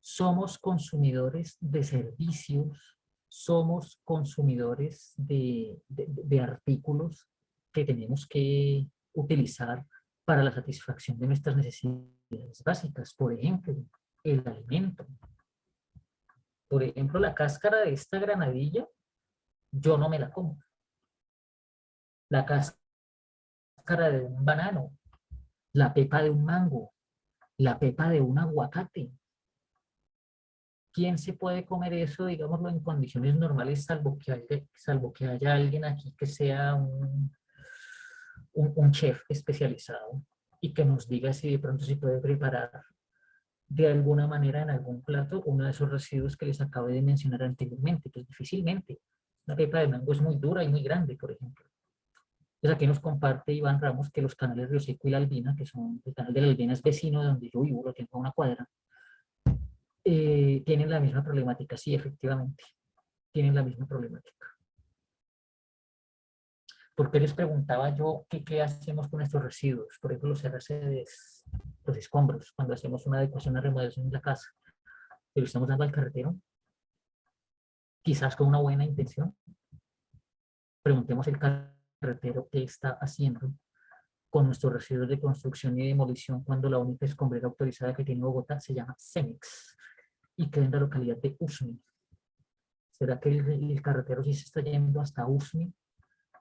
somos consumidores de servicios, somos consumidores de artículos que tenemos que utilizar para la satisfacción de nuestras necesidades básicas. Por ejemplo, el alimento. Por ejemplo, la cáscara de esta granadilla, yo no me la como. La cáscara de un banano, la pepa de un mango, la pepa de un aguacate. ¿Quién se puede comer eso, digámoslo, en condiciones normales, salvo que haya alguien aquí que sea un chef especializado y que nos diga si de pronto se puede preparar de alguna manera en algún plato uno de esos residuos que les acabo de mencionar anteriormente? Pues difícilmente. La pepa de mango es muy dura y muy grande, por ejemplo. Pues aquí nos comparte Iván Ramos que los canales Río Seco y La Albina, que son el canal de La Albina es vecino de donde yo vivo, lo tengo a una cuadra, tienen la misma problemática. Sí, efectivamente, tienen la misma problemática. Porque les preguntaba yo qué hacemos con estos residuos, por ejemplo, los RCDs, los escombros, cuando hacemos una adecuación, una remodelación en la casa, pero estamos dando al carretero, quizás con una buena intención. Preguntemos el caso carretero qué está haciendo con nuestros residuos de construcción y demolición cuando la única escombrera autorizada que tiene Bogotá se llama Cemex y queda en la localidad de Usme. ¿Será que el carretero sí se está yendo hasta Usme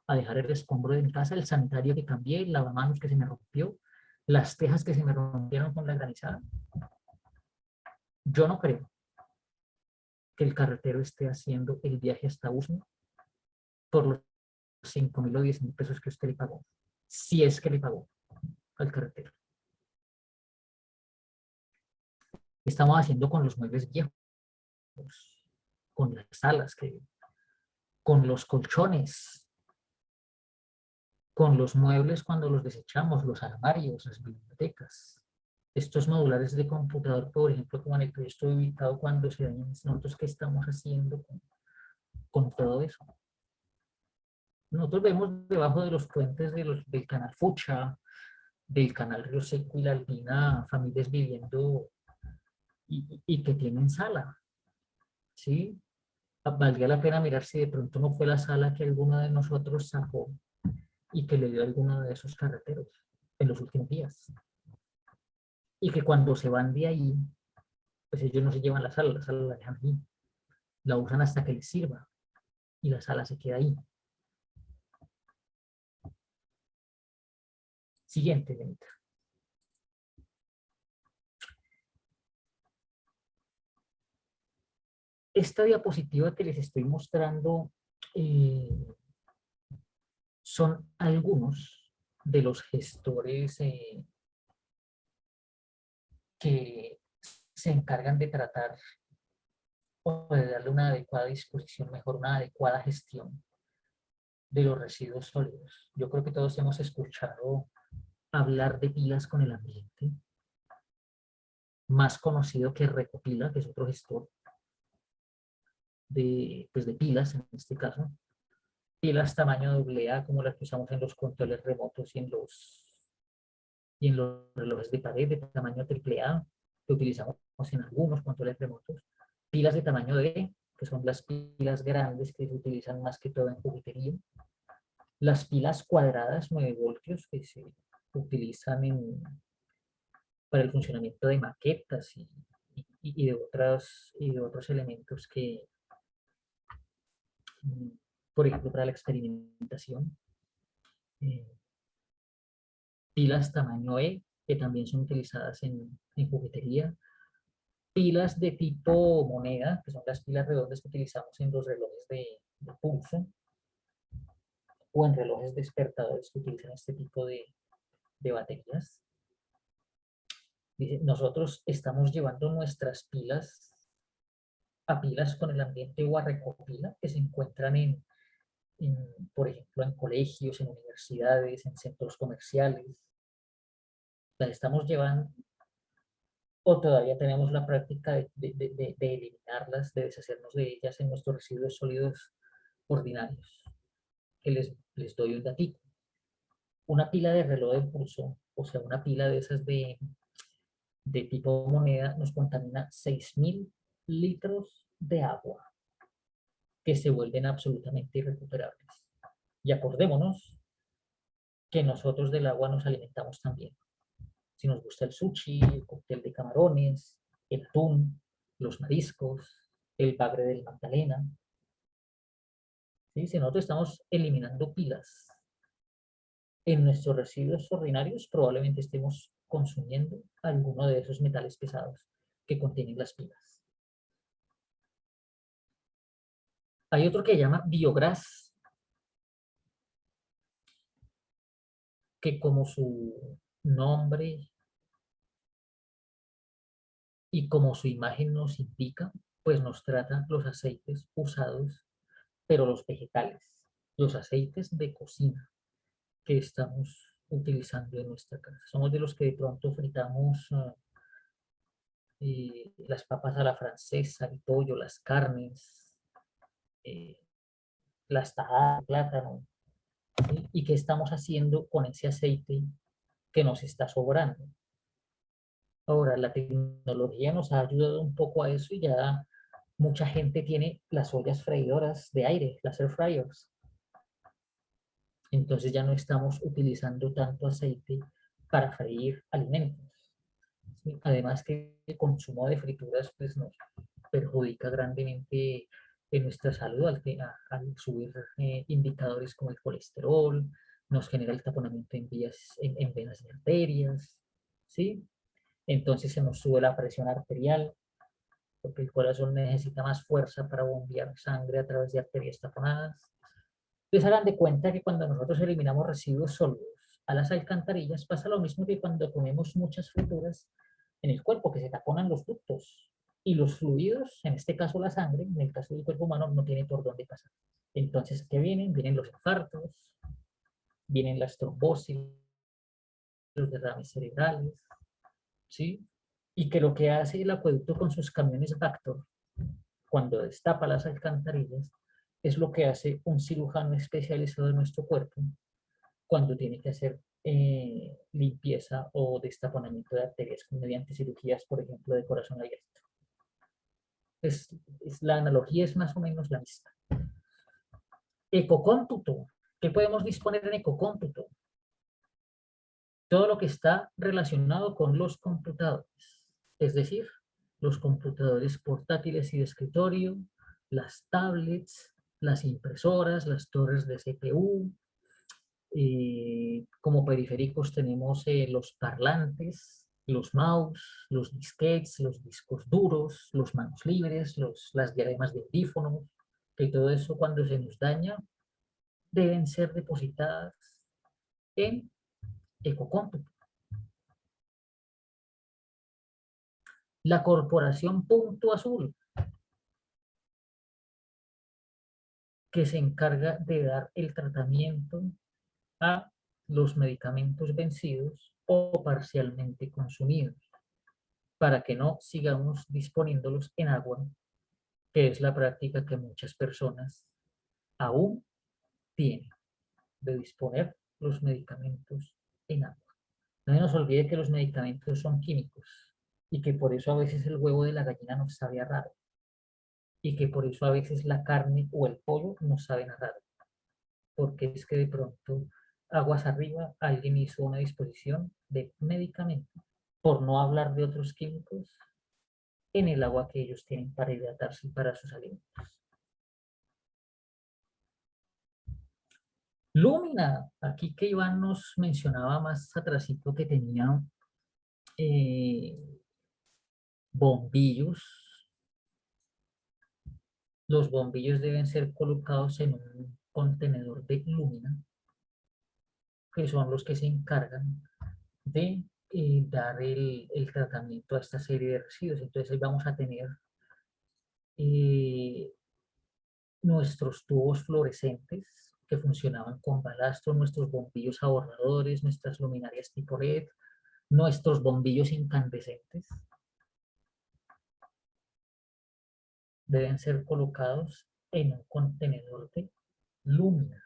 a dejar el escombro en casa, el sanitario que cambié, el lavamanos que se me rompió, las tejas que se me rompieron con la granizada? Yo no creo que el carretero esté haciendo el viaje hasta Usme por los 5.000 o 10.000 pesos que usted le pagó, si es que le pagó al carretero. ¿Qué estamos haciendo con los muebles viejos, con las salas, con los colchones, con los muebles cuando los desechamos, los armarios, las bibliotecas? Estos modulares de computador, por ejemplo, como en el que yo estoy ubicado, cuando se dañan, nosotros qué estamos haciendo con todo eso. Nosotros vemos debajo de los puentes del canal Fucha, del canal Río Seco y la Albina, familias viviendo y que tienen sala, ¿sí? Valdría la pena mirar si de pronto no fue la sala que alguno de nosotros sacó y que le dio a alguno de esos carreteros en los últimos días. Y que cuando se van de ahí, pues ellos no se llevan la sala la dejan ahí. La usan hasta que les sirva y la sala se queda ahí. Siguiente, Benita. Esta diapositiva que les estoy mostrando son algunos de los gestores que se encargan de tratar o de darle una adecuada disposición, mejor una adecuada gestión de los residuos sólidos. Yo creo que todos hemos escuchado hablar de pilas con el ambiente, más conocido que Recopila, que es otro gestor pues de pilas en este caso. Pilas tamaño AA, como las que usamos en los controles remotos y en los relojes de pared de tamaño AAA, que utilizamos en algunos controles remotos. Pilas de tamaño D, que son las pilas grandes que se utilizan más que todo en juguetería. Las pilas cuadradas 9 voltios que se utilizan para el funcionamiento de maquetas y de otros elementos que, por ejemplo, para la experimentación. Pilas tamaño E, que también son utilizadas en juguetería. Pilas de tipo moneda, que son las pilas redondas que utilizamos en los relojes de pulso o en relojes despertadores que utilizan este tipo de baterías. Dice, nosotros estamos llevando nuestras pilas a pilas con el ambiente o a recopila que se encuentran por ejemplo, en colegios, en universidades, en centros comerciales. Las estamos llevando o todavía tenemos la práctica de eliminarlas, de deshacernos de ellas en nuestros residuos sólidos ordinarios. Que les doy un datito. Una pila de reloj de pulso, o sea, una pila de esas de tipo moneda, nos contamina 6.000 litros de agua que se vuelven absolutamente irrecuperables. Y acordémonos que nosotros del agua nos alimentamos también. Si nos gusta el sushi, el cóctel de camarones, el atún, los mariscos, el bagre del Magdalena. ¿Sí? Si nosotros estamos eliminando pilas en nuestros residuos ordinarios, probablemente estemos consumiendo alguno de esos metales pesados que contienen las pilas. Hay otro que se llama biogras, que como su nombre y como su imagen nos indica, pues nos trata los aceites usados, pero los vegetales, los aceites de cocina que estamos utilizando en nuestra casa. Somos de los que de pronto fritamos las papas a la francesa, el pollo, las carnes, eh, las tajadas de plátano, ¿sí? ¿Y qué estamos haciendo con ese aceite que nos está sobrando? Ahora, la tecnología nos ha ayudado un poco a eso y ya mucha gente tiene las ollas freidoras de aire, las air fryers. Entonces ya no estamos utilizando tanto aceite para freír alimentos. ¿Sí? Además que el consumo de frituras pues, nos perjudica grandemente en nuestra salud al subir indicadores como el colesterol, nos genera el taponamiento en vías, en venas y arterias, ¿sí? Entonces se nos sube la presión arterial, porque el corazón necesita más fuerza para bombear sangre a través de arterias taponadas. Entonces hagan de cuenta que cuando nosotros eliminamos residuos sólidos a las alcantarillas pasa lo mismo que cuando comemos muchas frituras en el cuerpo, que se taponan los ductos y los fluidos, en este caso la sangre, en el caso del cuerpo humano, no tiene por dónde pasar. Entonces, ¿qué vienen? Vienen los infartos, vienen las trombosis, los derrames cerebrales, ¿sí? Y que lo que hace el acueducto con sus camiones Vactor, cuando destapa las alcantarillas, es lo que hace un cirujano especializado de nuestro cuerpo cuando tiene que hacer limpieza o destaponamiento de arterias mediante cirugías, por ejemplo, de corazón abierto. La analogía es más o menos la misma. Ecocómputo. ¿Qué podemos disponer en ecocómputo? Todo lo que está relacionado con los computadores, es decir, los computadores portátiles y de escritorio, las tablets, las impresoras, las torres de CPU. Como periféricos tenemos los parlantes, los mouse, los disquetes, los discos duros, los manos libres, las diademas de audífonos, que todo eso cuando se nos daña deben ser depositadas en ecocómputo. La corporación Punto Azul, que se encarga de dar el tratamiento a los medicamentos vencidos o parcialmente consumidos, para que no sigamos disponiéndolos en agua, que es la práctica que muchas personas aún tienen, de disponer los medicamentos en agua. No se nos olvide que los medicamentos son químicos y que por eso a veces el huevo de la gallina nos sabe a raro y que por eso a veces la carne o el pollo nos saben a raro, porque es que de pronto aguas arriba alguien hizo una disposición de medicamento, por no hablar de otros químicos en el agua que ellos tienen para hidratarse y para sus alimentos. Lúmina, aquí que Iván nos mencionaba más atrásito que tenía eh, bombillos. Los bombillos deben ser colocados en un contenedor de lúmina, que son los que se encargan de dar el tratamiento a esta serie de residuos. Entonces ahí vamos a tener eh, nuestros tubos fluorescentes que funcionaban con balastro, nuestros bombillos ahorradores, nuestras luminarias tipo LED, nuestros bombillos incandescentes deben ser colocados en un contenedor de lúmina.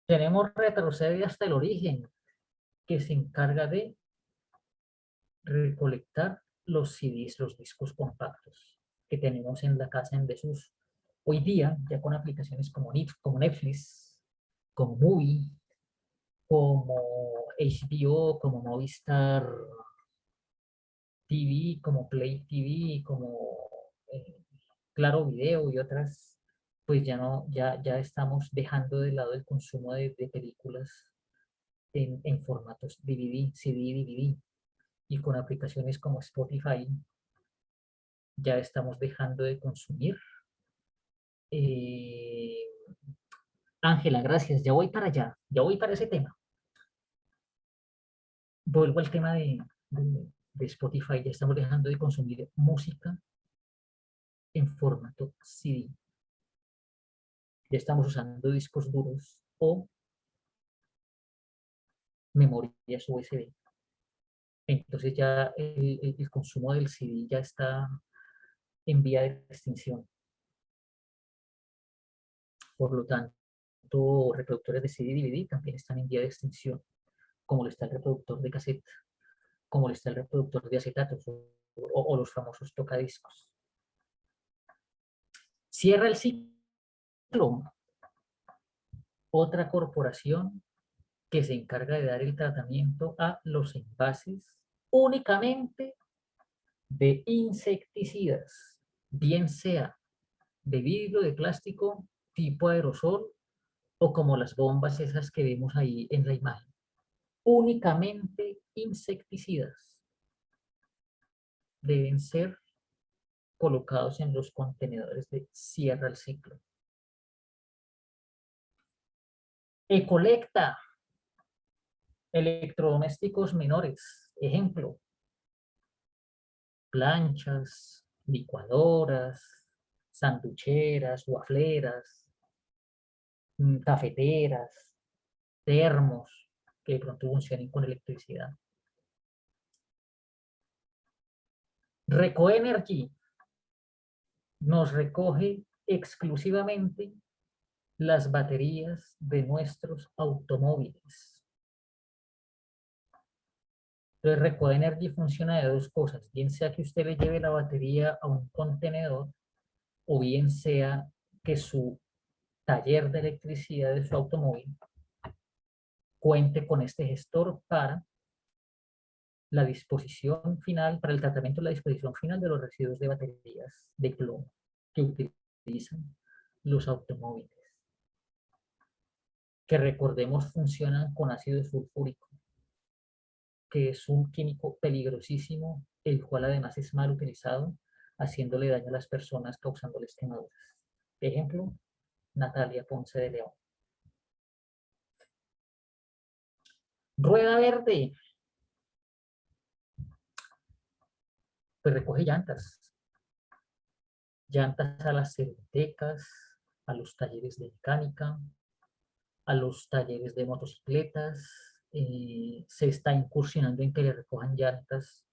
Tenemos retrocede hasta el origen, que se encarga de recolectar los CDs, los discos compactos que tenemos en la casa en desuso. Hoy día, ya con aplicaciones como Netflix, como Movie, como HBO, como Movistar TV, como Play TV, como Claro Video y otras, pues ya no, ya estamos dejando de lado el consumo de películas en formatos DVD, CD, DVD. Y con aplicaciones como Spotify ya estamos dejando de consumir. Ángela, gracias. Ya voy para allá. Ya voy para ese tema. Vuelvo al tema de Spotify. Ya estamos dejando de consumir música en formato CD. Ya estamos usando discos duros o memorias USB. Entonces ya el consumo del CD ya está en vía de extinción. Por lo tanto, reproductores de CD y DVD también están en vía de extinción, como lo está el reproductor de cassette, como lo está el reproductor de acetatos o los famosos tocadiscos. Cierra el ciclo. otra corporación que se encarga de dar el tratamiento a los envases únicamente de insecticidas, bien sea de vidrio, de plástico, tipo aerosol, o como las bombas esas que vemos ahí en la imagen. Únicamente insecticidas deben ser colocados en los contenedores de cierra el ciclo. Ecolecta, electrodomésticos menores, ejemplo, planchas, licuadoras, sanducheras, wafleras, cafeteras, termos, que de pronto funcionen con electricidad. Recoenergy nos recoge exclusivamente las baterías de nuestros automóviles. Entonces, Recoenergy funciona de dos cosas, bien sea que usted le lleve la batería a un contenedor, o bien sea que su taller de electricidad de su automóvil cuente con este gestor para la disposición final, para el tratamiento de la disposición final de los residuos de baterías de plomo que utilizan los automóviles, que recordemos funcionan con ácido sulfúrico, que es un químico peligrosísimo, el cual además es mal utilizado, haciéndole daño a las personas, causándoles quemaduras. Ejemplo, Natalia Ponce de León. Rueda verde, pues recoge llantas a las cervitecas, a los talleres de mecánica, a los talleres de motocicletas, se está incursionando en que le recojan llantas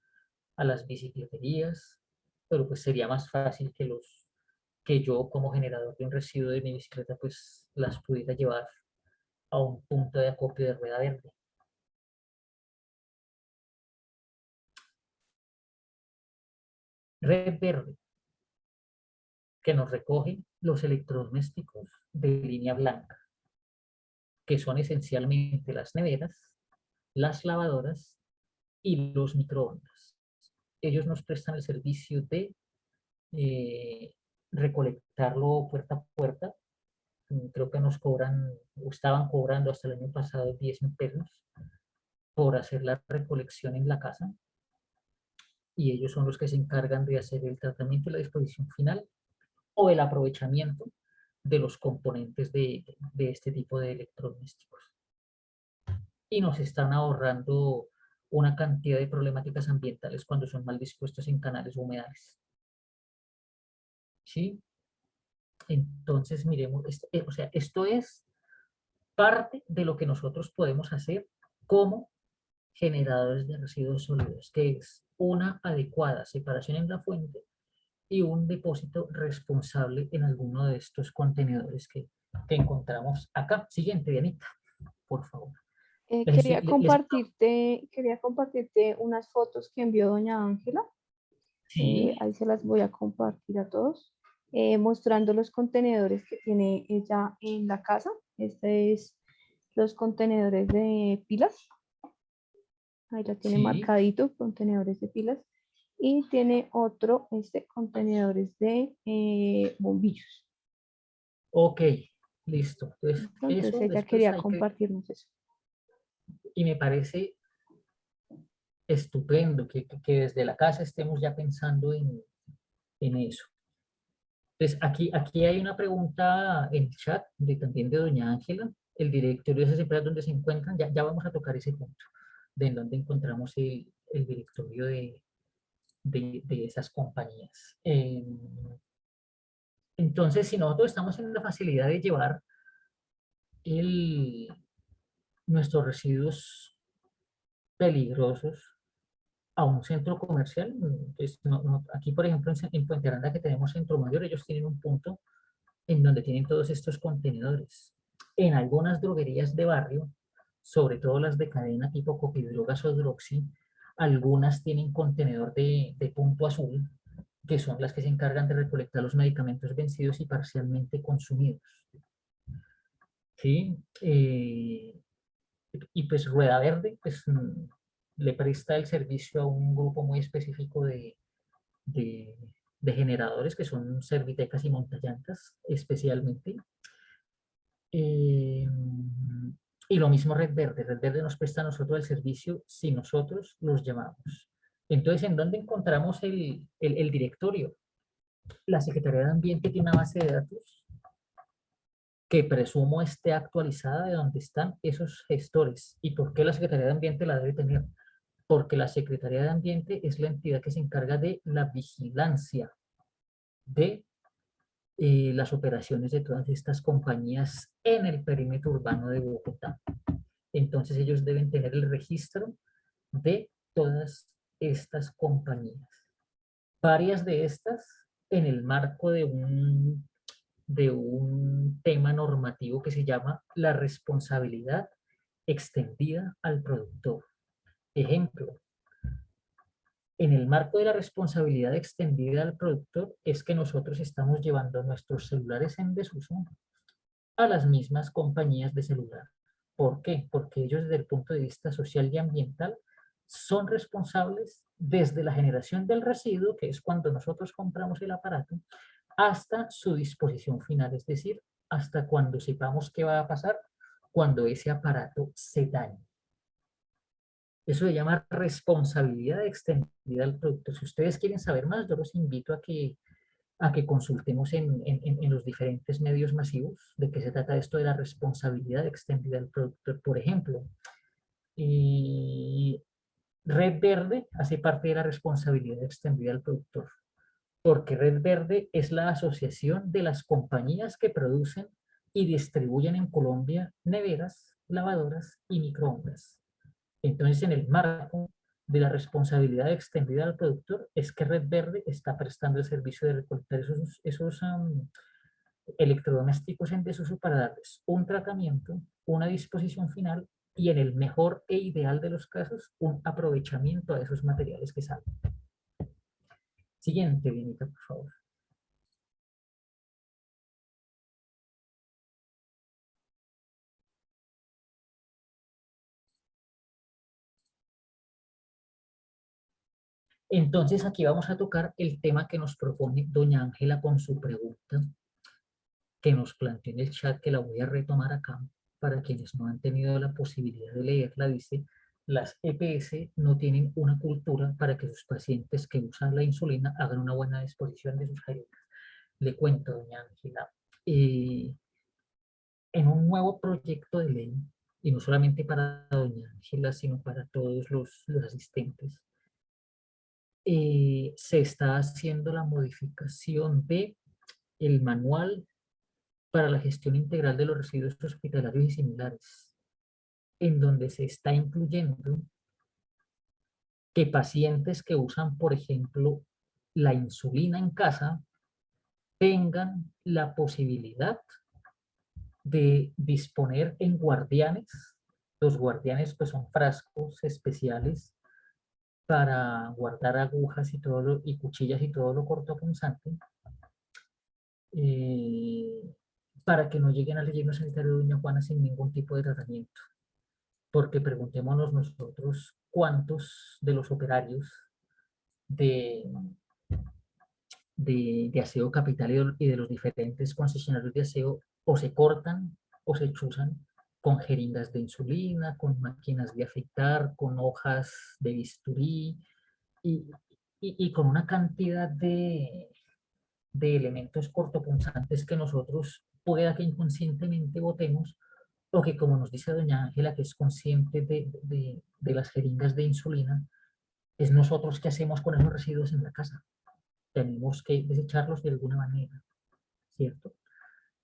a las bicicleterías, pero pues sería más fácil que yo como generador de un residuo de mi bicicleta pues las pudiera llevar a un punto de acopio de rueda verde. Red verde, que nos recoge los electrodomésticos de línea blanca, que son esencialmente las neveras, las lavadoras y los microondas. Ellos nos prestan el servicio de recolectarlo puerta a puerta. Creo que nos cobran, o estaban cobrando hasta el año pasado 10.000 pesos por hacer la recolección en la casa, y ellos son los que se encargan de hacer el tratamiento y la disposición final o el aprovechamiento de los componentes de este tipo de electrodomésticos. Y nos están ahorrando una cantidad de problemáticas ambientales cuando son mal dispuestos en canales o humedales. ¿Sí? Entonces, miremos, o sea, esto es parte de lo que nosotros podemos hacer como generadores de residuos sólidos, que es una adecuada separación en la fuente y un depósito responsable en alguno de estos contenedores que encontramos acá. Siguiente, Dianita, por favor. Quería compartirte unas fotos que envió doña Ángela. Sí, Ahí se las voy a compartir a todos, mostrando los contenedores que tiene ella en la casa. Este es los contenedores de pilas. Ahí la tiene sí, marcadito, contenedores de pilas. Y tiene otro, contenedores de bombillos. ok, listo. Entonces, Entonces eso ella después quería hay que, compartirnos eso. y me parece estupendo que desde la casa estemos ya pensando en eso. Entonces, aquí hay una pregunta en el chat también de doña Ángela, el directorio de esas empresas donde se encuentran, ya vamos a tocar ese punto, de en donde encontramos el directorio de esas compañías. Entonces, si nosotros estamos en la facilidad de llevar nuestros residuos peligrosos a un centro comercial, pues aquí por ejemplo en Puente Aranda, que tenemos Centro Mayor, ellos tienen un punto en donde tienen todos estos contenedores. En algunas droguerías de barrio, sobre todo las de cadena tipo Copidrogas o Droxy, algunas tienen contenedor de punto azul, que son las que se encargan de recolectar los medicamentos vencidos y parcialmente consumidos. ¿sí? Y pues Rueda Verde pues, le presta el servicio a un grupo muy específico de, de generadores que son servitecas y montallantas especialmente. Eh, y lo mismo Red Verde. Red Verde nos presta a nosotros el servicio si nosotros los llamamos. Entonces, ¿en dónde encontramos el directorio? La Secretaría de Ambiente tiene una base de datos que presumo esté actualizada de donde están esos gestores. ¿Y por qué la Secretaría de Ambiente la debe tener? Porque la Secretaría de Ambiente es la entidad que se encarga de la vigilancia de las operaciones de todas estas compañías en el perímetro urbano de Bogotá. Entonces ellos deben tener el registro de todas estas compañías. Varias de estas en el marco de un tema normativo que se llama la responsabilidad extendida al productor. Ejemplo, en el marco de la responsabilidad extendida al productor es que nosotros estamos llevando nuestros celulares en desuso a las mismas compañías de celular. ¿Por qué? Porque ellos desde el punto de vista social y ambiental son responsables desde la generación del residuo, que es cuando nosotros compramos el aparato, hasta su disposición final, es decir, hasta cuando sepamos qué va a pasar cuando ese aparato se dañe. Eso se llama responsabilidad extendida al producto. Si ustedes quieren saber más, yo los invito a que consultemos en los diferentes medios masivos de qué se trata esto de la responsabilidad extendida al productor. Por ejemplo, Red Verde hace parte de la responsabilidad extendida al productor, porque Red Verde es la asociación de las compañías que producen y distribuyen en Colombia neveras, lavadoras y microondas. Entonces, en el marco de la responsabilidad extendida al productor, es que Red Verde está prestando el servicio de recolectar esos electrodomésticos en desuso para darles un tratamiento, una disposición final y en el mejor e ideal de los casos, un aprovechamiento a esos materiales que salen. Siguiente, Vinita, por favor. Entonces, aquí vamos a tocar el tema que nos propone doña Ángela con su pregunta que nos planteó en el chat, que la voy a retomar acá para quienes no han tenido la posibilidad de leerla. Dice, las EPS no tienen una cultura para que sus pacientes que usan la insulina hagan una buena disposición de sus jeringas. Le cuento, doña Ángela, en un nuevo proyecto de ley, y no solamente para doña Ángela, sino para todos los asistentes, se está haciendo la modificación de el manual para la gestión integral de los residuos hospitalarios y similares, en donde se está incluyendo que pacientes que usan, por ejemplo, la insulina en casa tengan la posibilidad de disponer en guardianes. Los guardianes pues son frascos especiales para guardar agujas y, y cuchillas y todo lo cortopunzante, eh, para que no lleguen al relleno sanitario de doña Juana sin ningún tipo de tratamiento. Porque preguntémonos nosotros cuántos de los operarios de, de aseo capital y de los diferentes concesionarios de aseo o se cortan o se chuzan con jeringas de insulina, con máquinas de afeitar, con hojas de bisturí y, y con una cantidad de elementos cortopunzantes que nosotros pueda que inconscientemente votemos o que, como nos dice doña Ángela, que es consciente de las jeringas de insulina, es nosotros que hacemos con esos residuos en la casa. Tenemos que desecharlos de alguna manera, ¿cierto?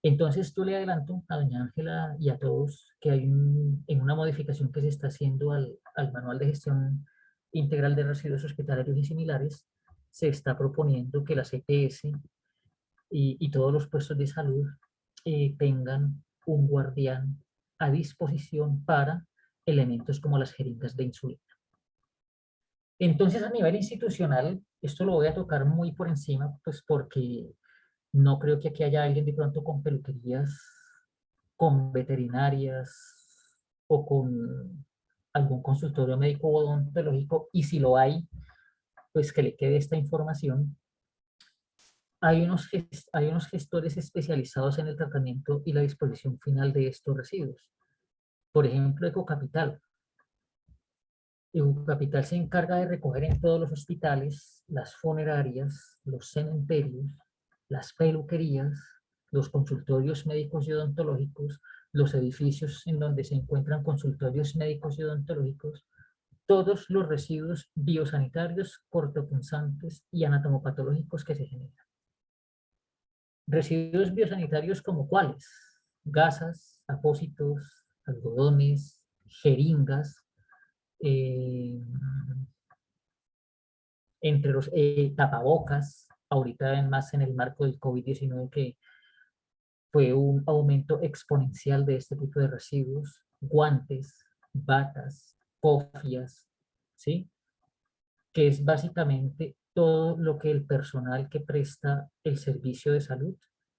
Entonces, yo le adelanto a doña Ángela y a todos que hay en una modificación que se está haciendo al Manual de Gestión Integral de Residuos Hospitalarios y Similares, se está proponiendo que las EPS y todos los puestos de salud tengan un guardián a disposición para elementos como las jeringas de insulina. Entonces, a nivel institucional, esto lo voy a tocar muy por encima, pues porque no creo que aquí haya alguien de pronto con peluquerías con veterinarias o con algún consultorio médico o odontológico, y si lo hay, pues que le quede esta información. Hay unos gestores especializados en el tratamiento y la disposición final de estos residuos. Por ejemplo, Ecocapital. Ecocapital se encarga de recoger en todos los hospitales, las funerarias, los cementerios, las peluquerías, los consultorios médicos y odontológicos, los edificios en donde se encuentran consultorios médicos y odontológicos, todos los residuos biosanitarios, cortopunzantes y anatomopatológicos que se generan. Residuos biosanitarios como cuáles: gasas, apósitos, algodones, jeringas, eh, entre los tapabocas, ahorita más en el marco del COVID-19, que fue un aumento exponencial de este tipo de residuos, guantes, batas, cofias, ¿sí? Que es básicamente todo lo que el personal que presta el servicio de salud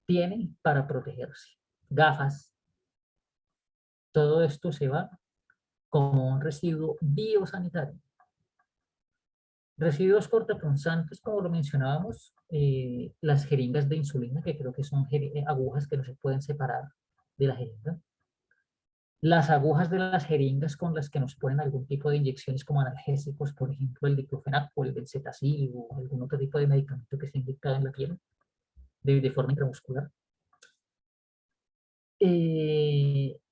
tiene para protegerse. Gafas, todo esto se va como un residuo biosanitario. Residuos cortopunzantes, como lo mencionábamos, las jeringas de insulina, que creo que son agujas que no se pueden separar de la jeringa. Las agujas de las jeringas con las que nos ponen algún tipo de inyecciones como analgésicos, por ejemplo el diclofenac o el benzetacil o algún otro tipo de medicamento que se inyecta en la piel de forma intramuscular.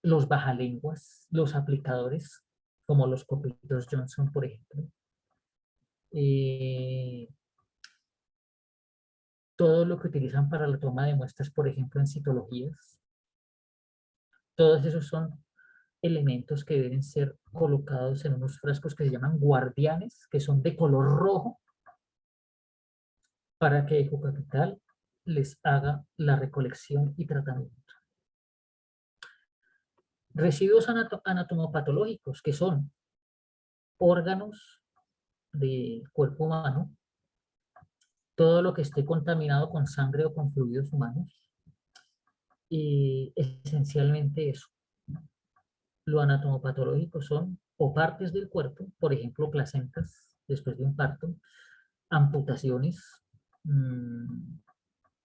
Los bajalenguas, los aplicadores, como los copitos Johnson, por ejemplo. Todo lo que utilizan para la toma de muestras, por ejemplo, en citologías. Todos esos son elementos que deben ser colocados en unos frascos que se llaman guardianes, que son de color rojo, para que Ecocapital les haga la recolección y tratamiento. Residuos anatomopatológicos, que son órganos del cuerpo humano, todo lo que esté contaminado con sangre o con fluidos humanos, y esencialmente eso. Lo anatomopatológico son o partes del cuerpo, por ejemplo, placentas después de un parto, amputaciones,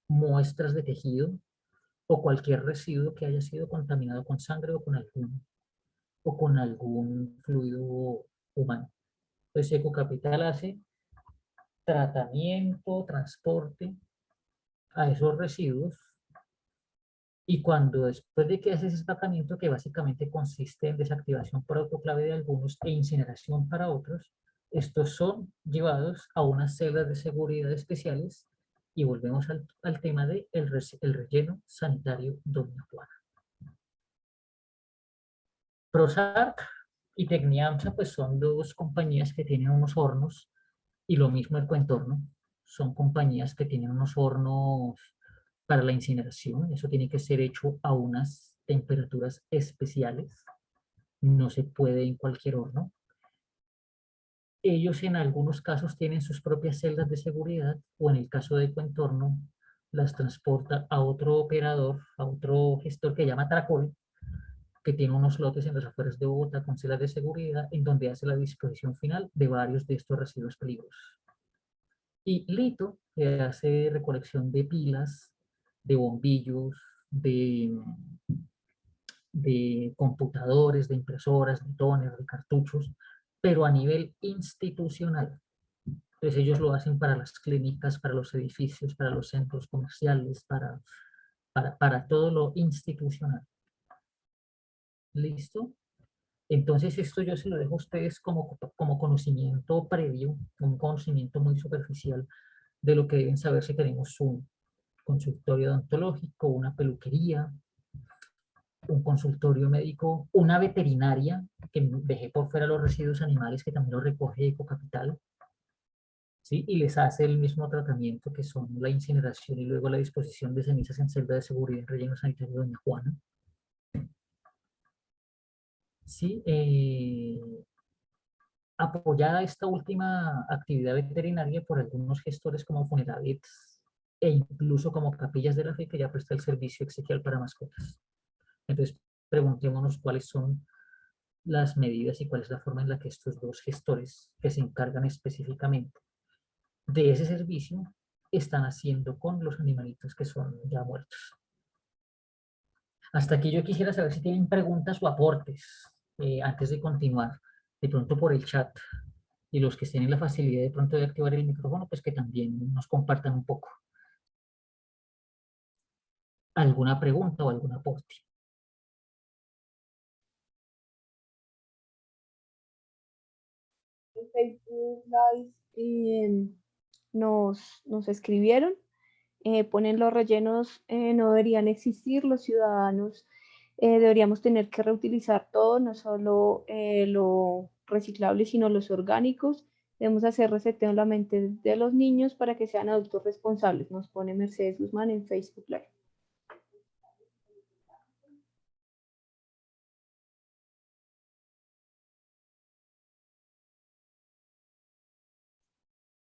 muestras de tejido o cualquier residuo que haya sido contaminado con sangre o con algún fluido humano. Entonces, Ecocapital hace tratamiento, transporte a esos residuos, y cuando después de que hace ese tratamiento, que básicamente consiste en desactivación por autoclave de algunos e incineración para otros, estos son llevados a unas celdas de seguridad especiales, y volvemos al tema del el relleno sanitario Doña Juana. Prosac y Tecniamsa pues son dos compañías que tienen unos hornos, y lo mismo Ecoentorno, son compañías que tienen unos hornos para la incineración. Eso tiene que ser hecho a unas temperaturas especiales, no se puede en cualquier horno. Ellos en algunos casos tienen sus propias celdas de seguridad, o en el caso de Ecoentorno las transporta a otro operador, a otro gestor que llama Tracol, que tiene unos lotes en las afueras de Bogotá con celdas de seguridad, en donde hace la disposición final de varios de estos residuos peligrosos. Y Lito, que hace recolección de pilas, de bombillos, de computadores, de impresoras, de toners, de cartuchos, pero a nivel institucional. Entonces ellos lo hacen para las clínicas, para los edificios, para los centros comerciales, para todo lo institucional. ¿Listo? Entonces esto yo se lo dejo a ustedes como conocimiento previo, un conocimiento muy superficial de lo que deben saber si tenemos un consultorio odontológico, una peluquería, un consultorio médico, una veterinaria, que dejé por fuera los residuos animales, que también los recoge Ecocapital, ¿sí? Y les hace el mismo tratamiento, que son la incineración y luego la disposición de cenizas en celda de seguridad en relleno sanitario Doña Juana. ¿Sí? Apoyada esta última actividad veterinaria por algunos gestores como Funeravits e incluso como Capillas de la Fe, que ya presta el servicio exequial para mascotas. Entonces, preguntémonos cuáles son las medidas y cuál es la forma en la que estos dos gestores que se encargan específicamente de ese servicio están haciendo con los animalitos que son ya muertos. Hasta aquí yo quisiera saber si tienen preguntas o aportes antes de continuar, de pronto por el chat, y los que estén en la facilidad de pronto de activar el micrófono, pues que también nos compartan un poco alguna pregunta o algún aporte. En Facebook Live nos escribieron, ponen los rellenos, no deberían existir, los ciudadanos deberíamos tener que reutilizar todo, no solo lo reciclable, sino los orgánicos. Debemos hacer reseteo en la mente de los niños para que sean adultos responsables, nos pone Mercedes Guzmán en Facebook Live.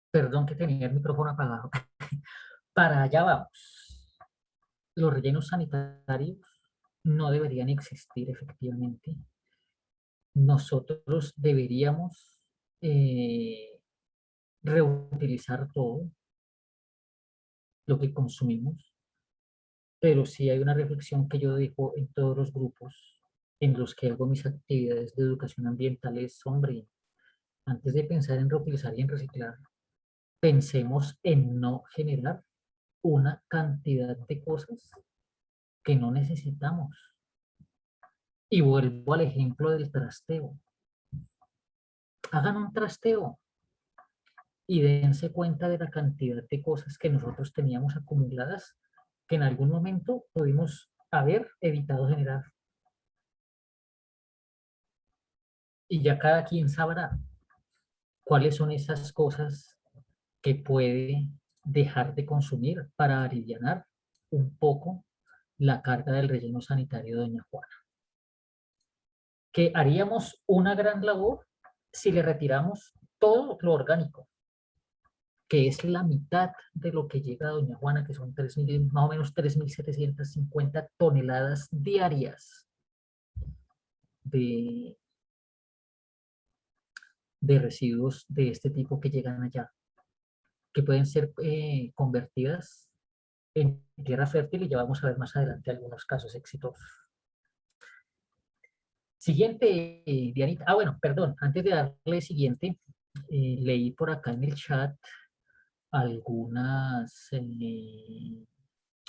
Perdón que tenía el micrófono apagado. Para allá vamos. Los rellenos sanitarios no deberían existir efectivamente. Nosotros deberíamos reutilizar todo lo que consumimos, pero sí hay una reflexión que yo dejo en todos los grupos en los que hago mis actividades de educación ambiental es, hombre, antes de pensar en reutilizar y en reciclar, pensemos en no generar una cantidad de cosas que no necesitamos. Y vuelvo al ejemplo del trasteo. Hagan un trasteo y dense cuenta de la cantidad de cosas que nosotros teníamos acumuladas que en algún momento pudimos haber evitado generar. Y ya cada quien sabrá cuáles son esas cosas que puede dejar de consumir para alivianar un poco la carga del relleno sanitario de Doña Juana. Que haríamos una gran labor si le retiramos todo lo orgánico, que es la mitad de lo que llega a Doña Juana, que son más o menos 3.750 toneladas diarias de, de residuos de este tipo que llegan allá, que pueden ser convertidas en tierra fértil y ya vamos a ver más adelante algunos casos exitosos. Siguiente, Dianita. Ah, bueno, perdón, antes de darle siguiente, leí por acá en el chat algunas...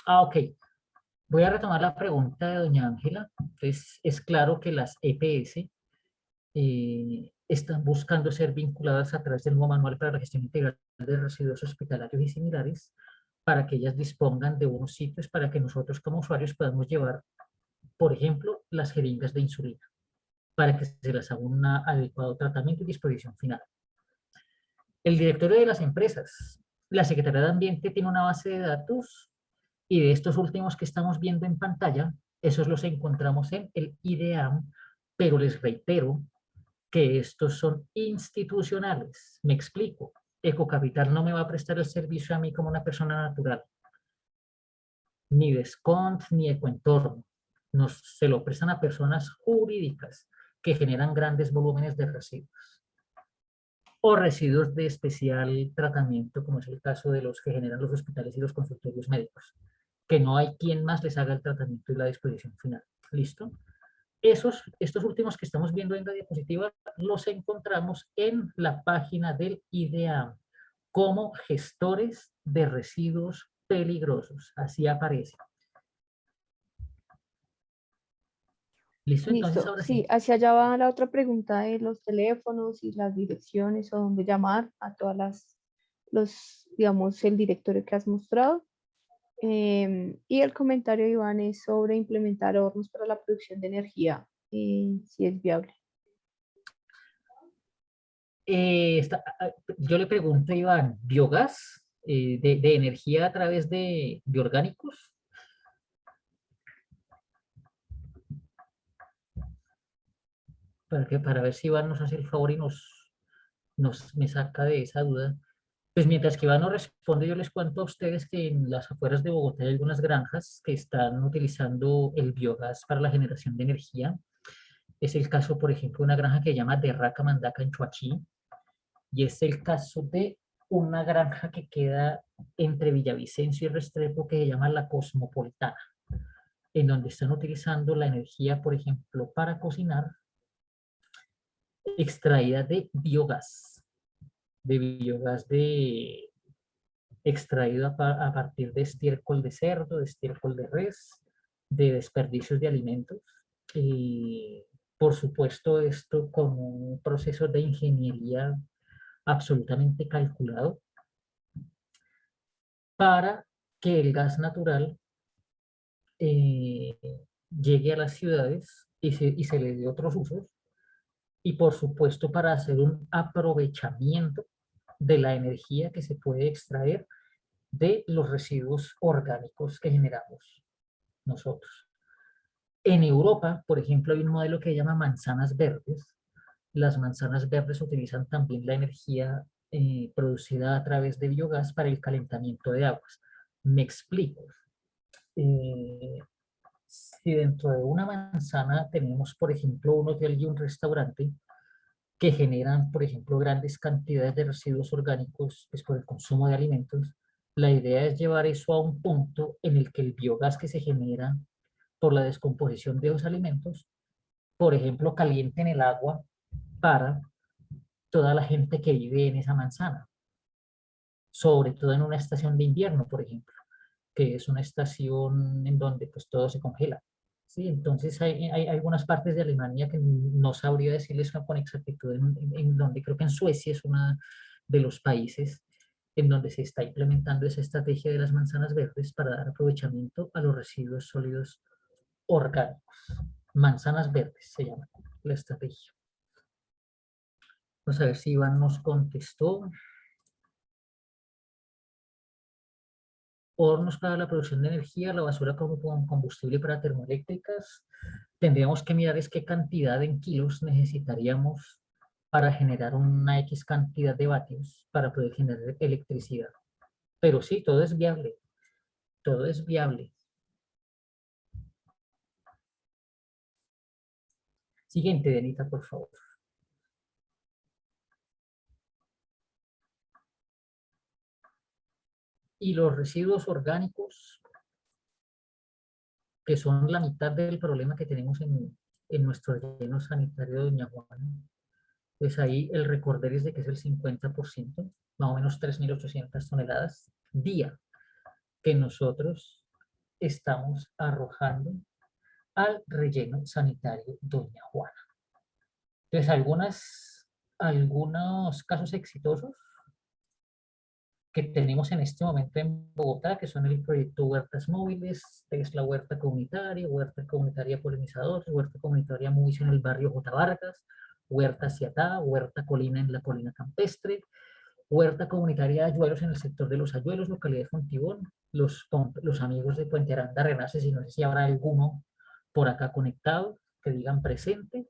ok, voy a retomar la pregunta de doña Ángela. Entonces, es claro que las EPS están buscando ser vinculadas a través del nuevo manual para la gestión integral de residuos hospitalarios y similares, para que ellas dispongan de unos sitios para que nosotros como usuarios podamos llevar, por ejemplo, las jeringas de insulina, para que se les haga un adecuado tratamiento y disposición final. El directorio de las empresas, la Secretaría de Ambiente tiene una base de datos y de estos últimos que estamos viendo en pantalla, esos los encontramos en el IDEAM, pero les reitero que estos son institucionales. Me explico. Ecocapital no me va a prestar el servicio a mí como una persona natural, ni Descont, ni Ecoentorno. Se lo prestan a personas jurídicas que generan grandes volúmenes de residuos o residuos de especial tratamiento, como es el caso de los que generan los hospitales y los consultorios médicos, que no hay quien más les haga el tratamiento y la disposición final. ¿Listo? Estos últimos que estamos viendo en la diapositiva los encontramos en la página del IDEAM como gestores de residuos peligrosos. Así aparece. ¿Listo? Entonces, Listo, ahora sí, sí. hacia allá va la otra pregunta de los teléfonos y las direcciones o dónde llamar a todas digamos, el directorio que has mostrado. Y el comentario, Iván, es sobre implementar hornos para la producción de energía, si es viable. Yo le pregunto, Iván, ¿biogás de energía a través de orgánicos? Para ver si Iván nos hace el favor y me saca de esa duda. Pues mientras que Iván no responde, yo les cuento a ustedes que en las afueras de Bogotá hay algunas granjas que están utilizando el biogás para la generación de energía. Es el caso, por ejemplo, de una granja que se llama Derraca Mandaca en Chuachí, y es el caso de una granja que queda entre Villavicencio y Restrepo que se llama La Cosmopolitana, en donde están utilizando la energía, por ejemplo, para cocinar, extraída de extraído a partir de estiércol de cerdo, de estiércol de res, de desperdicios de alimentos. Y por supuesto esto con un proceso de ingeniería absolutamente calculado para que el gas natural eh, llegue a las ciudades y se le dé otros usos, y por supuesto para hacer un aprovechamiento de la energía que se puede extraer de los residuos orgánicos que generamos nosotros. En Europa, por ejemplo, hay un modelo que se llama manzanas verdes. Las manzanas verdes utilizan también la energía producida a través de biogás para el calentamiento de aguas. Me explico. Eh, si dentro de una manzana tenemos, por ejemplo, un hotel y un restaurante que generan, por ejemplo, grandes cantidades de residuos orgánicos pues, por el consumo de alimentos, la idea es llevar eso a un punto en el que el biogás que se genera por la descomposición de los alimentos, por ejemplo, calienten el agua para toda la gente que vive en esa manzana, sobre todo en una estación de invierno, por ejemplo, que es una estación en donde pues todo se congela. Sí, entonces hay algunas partes de Alemania que no sabría decirles con exactitud en donde creo que en Suecia es uno de los países en donde se está implementando esa estrategia de las manzanas verdes para dar aprovechamiento a los residuos sólidos orgánicos. Manzanas verdes se llama la estrategia. Vamos a ver si Iván nos contestó. Hornos para la producción de energía, la basura como combustible para termoeléctricas. Tendríamos que mirar es qué cantidad en kilos necesitaríamos para generar una X cantidad de vatios para poder generar electricidad. Pero sí, todo es viable. Todo es viable. Siguiente, Denita, por favor. Y los residuos orgánicos, que son la mitad del problema que tenemos en nuestro relleno sanitario de Doña Juana, pues ahí el recorder es de que es el 50%, más o menos 3.800 toneladas día que nosotros estamos arrojando al relleno sanitario Doña Juana. Entonces, algunos casos exitosos que tenemos en este momento en Bogotá, que son el proyecto Huertas Móviles, Tesla Huerta Comunitaria Polinizador, Huerta Comunitaria Movicio en el barrio J. Vargas, Huerta Ciatá, Huerta Colina en la Colina Campestre, Huerta Comunitaria de Ayuelos en el sector de los Ayuelos, localidad de Fontibón, los amigos de Puente Aranda Renace, si no sé si habrá alguno por acá conectado, que digan presente,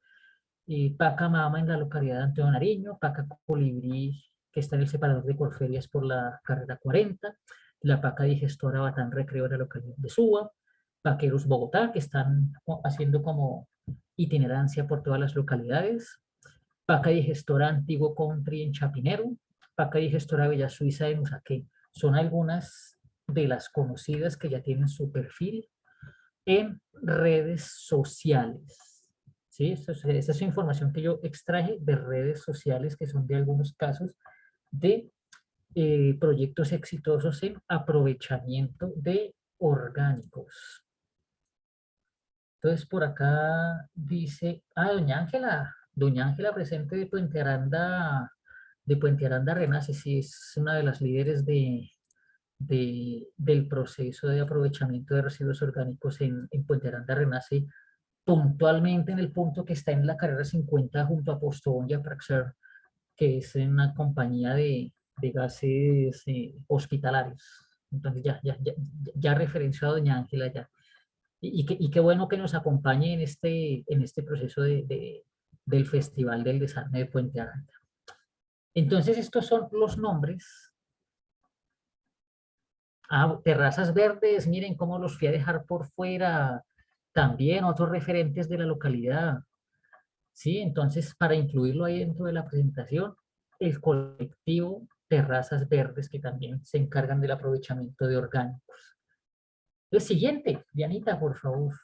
y Paca Mama en la localidad de Antonio Nariño, Paca Colibrí, que está en el separador de Corferias por la carrera 40, la Paca Digestora Batán Recreo en la localidad de Suba, Paqueros Bogotá, que están haciendo como itinerancia por todas las localidades, Paca Digestora Antiguo Country en Chapinero, Paca Digestora Bella Suiza de Musaqué. Son algunas de las conocidas que ya tienen su perfil en redes sociales. ¿Sí? Esta es información que yo extraje de redes sociales, que son de algunos casos de proyectos exitosos en aprovechamiento de orgánicos. Entonces por acá dice, doña Ángela presente de Puente Aranda Renace, sí es una de las líderes del proceso de aprovechamiento de residuos orgánicos en Puente Aranda Renace, puntualmente en el punto que está en la carrera 50 junto a Postobón y a Praxair, que es una compañía de gases hospitalarios. Entonces ya referenció a doña Ángela ya. Y qué bueno que nos acompañe en este proceso del Festival del Desarme de Puente Aranda. Entonces estos son los nombres Ah, terrazas verdes, miren cómo los fui a dejar por fuera. También otros referentes de la localidad. Sí, entonces para incluirlo ahí dentro de la presentación, el colectivo Terrazas Verdes que también se encargan del aprovechamiento de orgánicos. El siguiente, Dianita, por favor.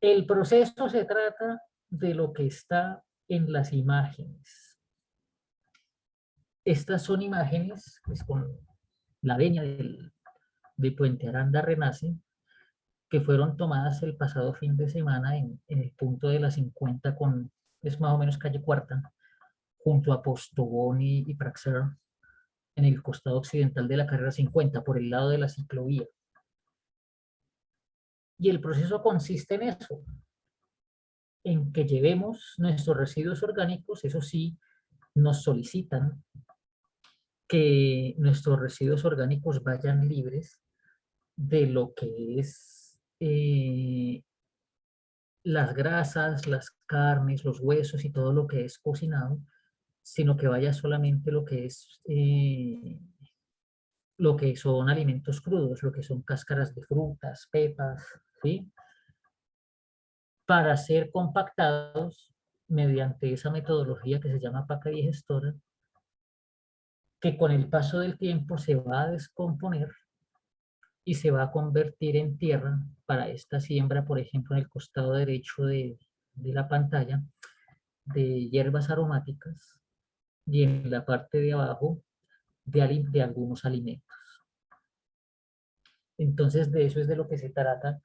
El proceso se trata de lo que está en las imágenes. Estas son imágenes pues, con la venia de Puente Aranda Renace, que fueron tomadas el pasado fin de semana en el punto de la 50 con, es más o menos calle Cuarta, junto a Postobón y Praxer, en el costado occidental de la carrera 50, por el lado de la ciclovía. Y el proceso consiste en eso, en que llevemos nuestros residuos orgánicos, eso sí, nos solicitan que nuestros residuos orgánicos vayan libres de lo que es las grasas, las carnes, los huesos y todo lo que es cocinado, sino que vaya solamente lo que son alimentos crudos, lo que son cáscaras de frutas, pepas, ¿sí? Para ser compactados mediante esa metodología que se llama paca digestora, que con el paso del tiempo se va a descomponer y se va a convertir en tierra para esta siembra, por ejemplo, en el costado derecho de la pantalla, de hierbas aromáticas y en la parte de abajo de algunos alimentos. Entonces, de eso es de lo que se trata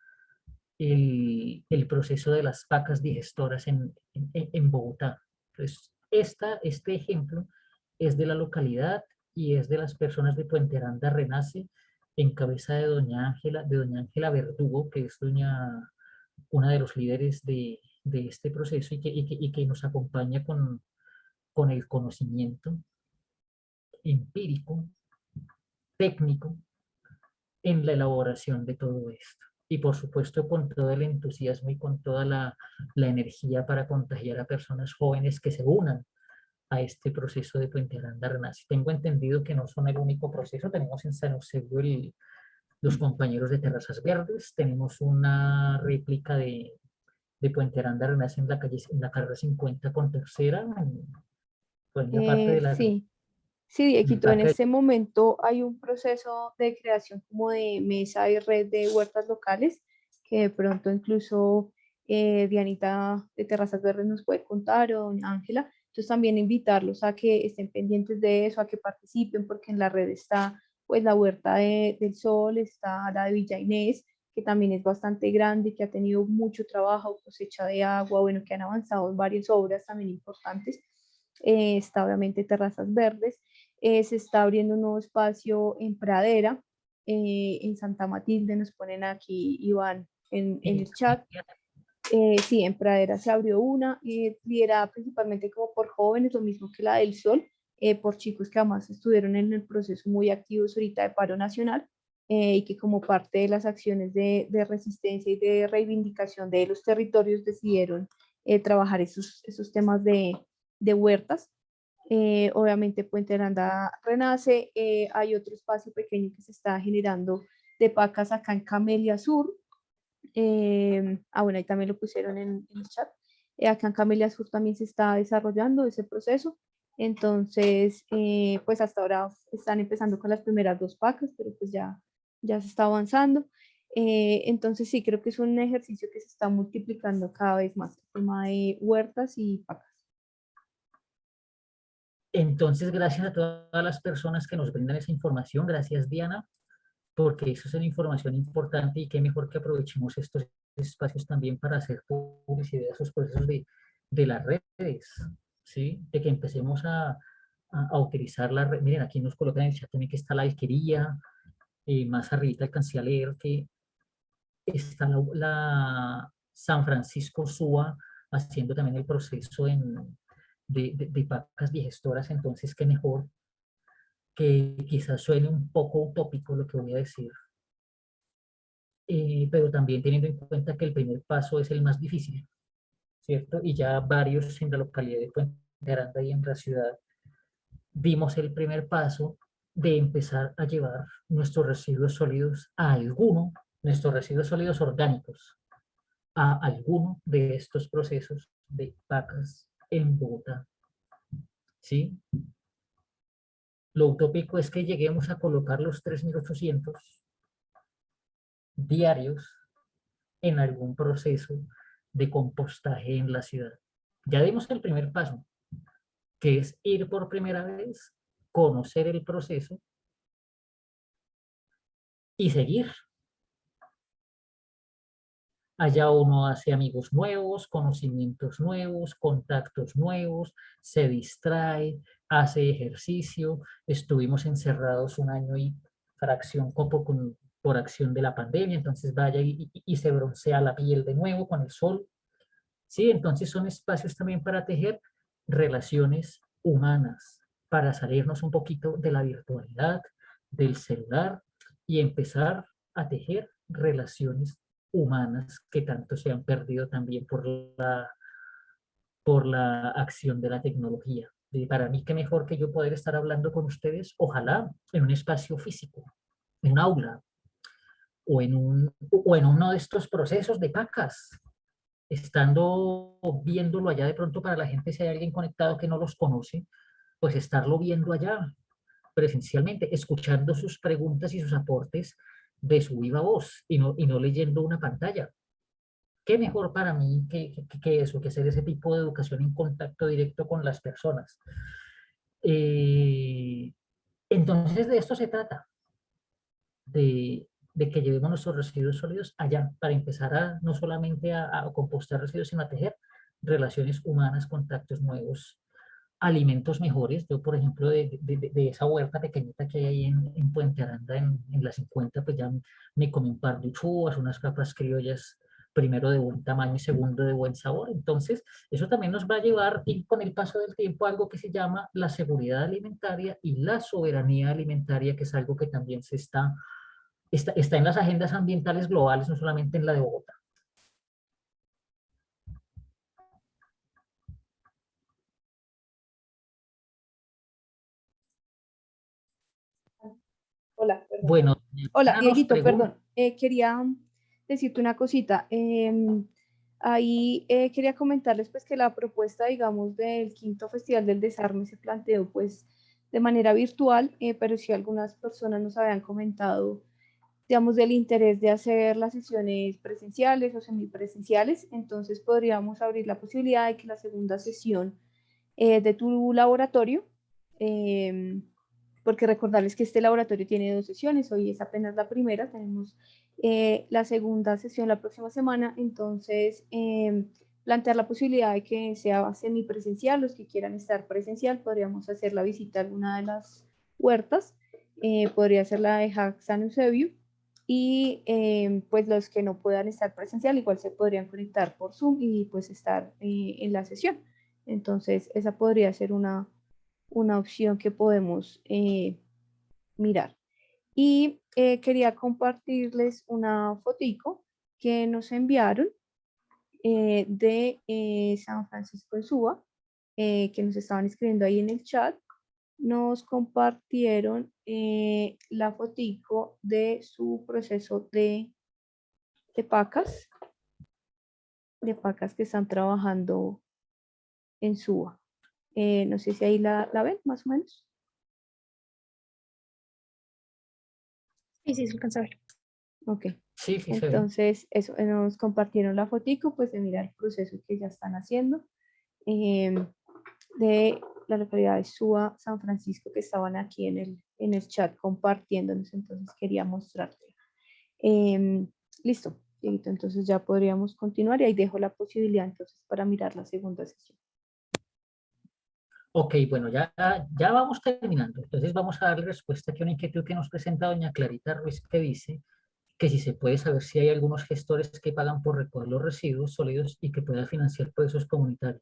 el proceso de las pacas digestoras en Bogotá. Entonces, este ejemplo es de la localidad y es de las personas de Puente Aranda Renace, en cabeza de doña Ángela Verdugo, que es una de los líderes de este proceso y que nos acompaña con el conocimiento empírico, técnico, en la elaboración de todo esto. Y por supuesto con todo el entusiasmo y con toda la energía para contagiar a personas jóvenes que se unan a este proceso de Puente Aranda Renace. Tengo entendido que no son el único proceso, tenemos en San Eusebio los compañeros de Terrazas Verdes, tenemos una réplica de Puente Aranda Renace en la carrera 50 con tercera, en una parte de la, Sí. Sí, en el Dieguito, en parque. este momento hay un proceso de creación como de mesa y red de huertas locales, que de pronto incluso Dianita de Terrazas Verdes nos puede contar, o doña Ángela. Entonces también invitarlos a que estén pendientes de eso, a que participen, porque en la red está pues la Huerta del Sol, está la de Villa Inés, que también es bastante grande, que ha tenido mucho trabajo, cosecha de agua, bueno, que han avanzado en varias obras también importantes. Está obviamente Terrazas Verdes. Se está abriendo un nuevo espacio en Pradera, en Santa Matilde, nos ponen aquí, Iván, en el chat. Sí, en Pradera se abrió una, liderada principalmente como por jóvenes, lo mismo que la del Sol, por chicos que además estuvieron en el proceso muy activos ahorita de paro nacional, y que como parte de las acciones de resistencia y de reivindicación de los territorios decidieron trabajar esos temas de huertas. Obviamente Puente Aranda renace, hay otro espacio pequeño que se está generando de pacas acá en Camelia Sur. Bueno, ahí también lo pusieron en el chat. Acá en Camelia Sur también se está desarrollando ese proceso. Entonces, pues hasta ahora están empezando con las primeras dos pacas, pero pues ya se está avanzando. Entonces sí, creo que es un ejercicio que se está multiplicando cada vez más, el tema de huertas y pacas. Entonces, gracias a todas las personas que nos brindan esa información. Gracias, Diana, porque eso es una información importante y qué mejor que aprovechemos estos espacios también para hacer publicidad de esos procesos de las redes, ¿sí? De que empecemos a utilizar la red. Miren, aquí nos colocan en el chat también que está la alquería, más arriba alcancé a leer que está la San Francisco SUA haciendo también el proceso de pacas digestoras, entonces qué mejor que quizás suene un poco utópico lo que voy a decir, pero también teniendo en cuenta que el primer paso es el más difícil, ¿cierto? Y ya varios en la localidad de Puente Aranda y en la ciudad dimos el primer paso de empezar a llevar nuestros residuos sólidos a alguno, nuestros residuos sólidos orgánicos, a alguno de estos procesos de pacas en Bogotá. ¿Sí? Lo utópico es que lleguemos a colocar los 3.800 diarios en algún proceso de compostaje en la ciudad. Ya dimos el primer paso, que es ir por primera vez, conocer el proceso y seguir. Allá uno hace amigos nuevos, conocimientos nuevos, contactos nuevos, se distrae, hace ejercicio. Estuvimos encerrados un año y fracción por acción de la pandemia, entonces vaya y se broncea la piel de nuevo con el sol. ¿Sí? Entonces son espacios también para tejer relaciones humanas, para salirnos un poquito de la virtualidad, del celular y empezar a tejer relaciones humanas que tanto se han perdido también por la acción de la tecnología. Y para mí, qué mejor que yo poder estar hablando con ustedes, ojalá en un espacio físico, en un aula o en uno de estos procesos de pacas, estando viéndolo allá de pronto para la gente, si hay alguien conectado que no los conoce, pues estarlo viendo allá presencialmente, escuchando sus preguntas y sus aportes de su viva voz y no leyendo una pantalla. ¿Qué mejor para mí que eso, que hacer ese tipo de educación en contacto directo con las personas? Eh, entonces de esto se trata, de que llevemos nuestros residuos sólidos allá, para empezar a no solamente a compostar residuos, sino a tejer relaciones humanas, contactos nuevos, alimentos mejores. Yo, por ejemplo, de esa huerta pequeñita que hay ahí en Puente Aranda, en la 50, pues ya me comí un par de uchuvas, unas papas criollas, primero de buen tamaño y segundo de buen sabor. Entonces, eso también nos va a llevar, y con el paso del tiempo, a algo que se llama la seguridad alimentaria y la soberanía alimentaria, que es algo que también está en las agendas ambientales globales, no solamente en la de Bogotá. Hola, perdón. Bueno, Hola, Ana nos Dieguito, pregunta, perdón. Quería decirte una cosita. Ahí quería comentarles pues que la propuesta, digamos, del quinto Festival del Desarme se planteó pues de manera virtual, pero sí algunas personas nos habían comentado, digamos, del interés de hacer las sesiones presenciales o semipresenciales. Entonces podríamos abrir la posibilidad de que la segunda sesión de tu laboratorio, eh, porque recordarles que este laboratorio tiene 2 sesiones, hoy es apenas la primera, tenemos la segunda sesión la próxima semana, entonces plantear la posibilidad de que sea semipresencial, los que quieran estar presencial, podríamos hacer la visita a alguna de las huertas, podría ser la de Hack San Eusebio, y pues los que no puedan estar presencial igual se podrían conectar por Zoom y pues estar en la sesión. Entonces, esa podría ser una opción que podemos mirar. Y quería compartirles una fotico que nos enviaron de San Francisco de Suba, que nos estaban escribiendo ahí en el chat. Nos compartieron la fotico de su proceso de pacas, de pacas que están trabajando en Suba. No sé si ahí la ven, más o menos. Sí, sí, se alcanza a ver. Ok, sí, sí se ve. entonces eso, nos compartieron la fotico, pues de mirar el proceso que ya están haciendo de la localidad de Suba, San Francisco, que estaban aquí en el chat compartiéndonos, entonces quería mostrarte. Listo, Dieguito, entonces ya podríamos continuar y ahí dejo la posibilidad entonces para mirar la segunda sesión. Ok, bueno, ya vamos terminando. Entonces vamos a darle respuesta aquí a una inquietud que nos presenta doña Clarita Ruiz, que dice que si se puede saber si hay algunos gestores que pagan por recoger los residuos sólidos y que puedan financiar procesos comunitarios.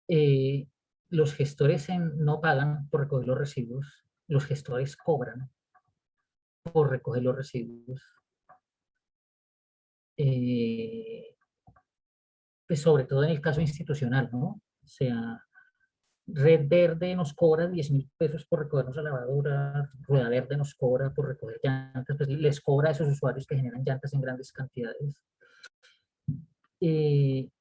Eh, los gestores no pagan por recoger los residuos, los gestores cobran por recoger los residuos. Pues sobre todo en el caso institucional, ¿no? O sea, Red Verde nos cobra 10.000 pesos por recogernos a lavadora, Rueda Verde nos cobra por recoger llantas, pues les cobra a esos usuarios que generan llantas en grandes cantidades. Y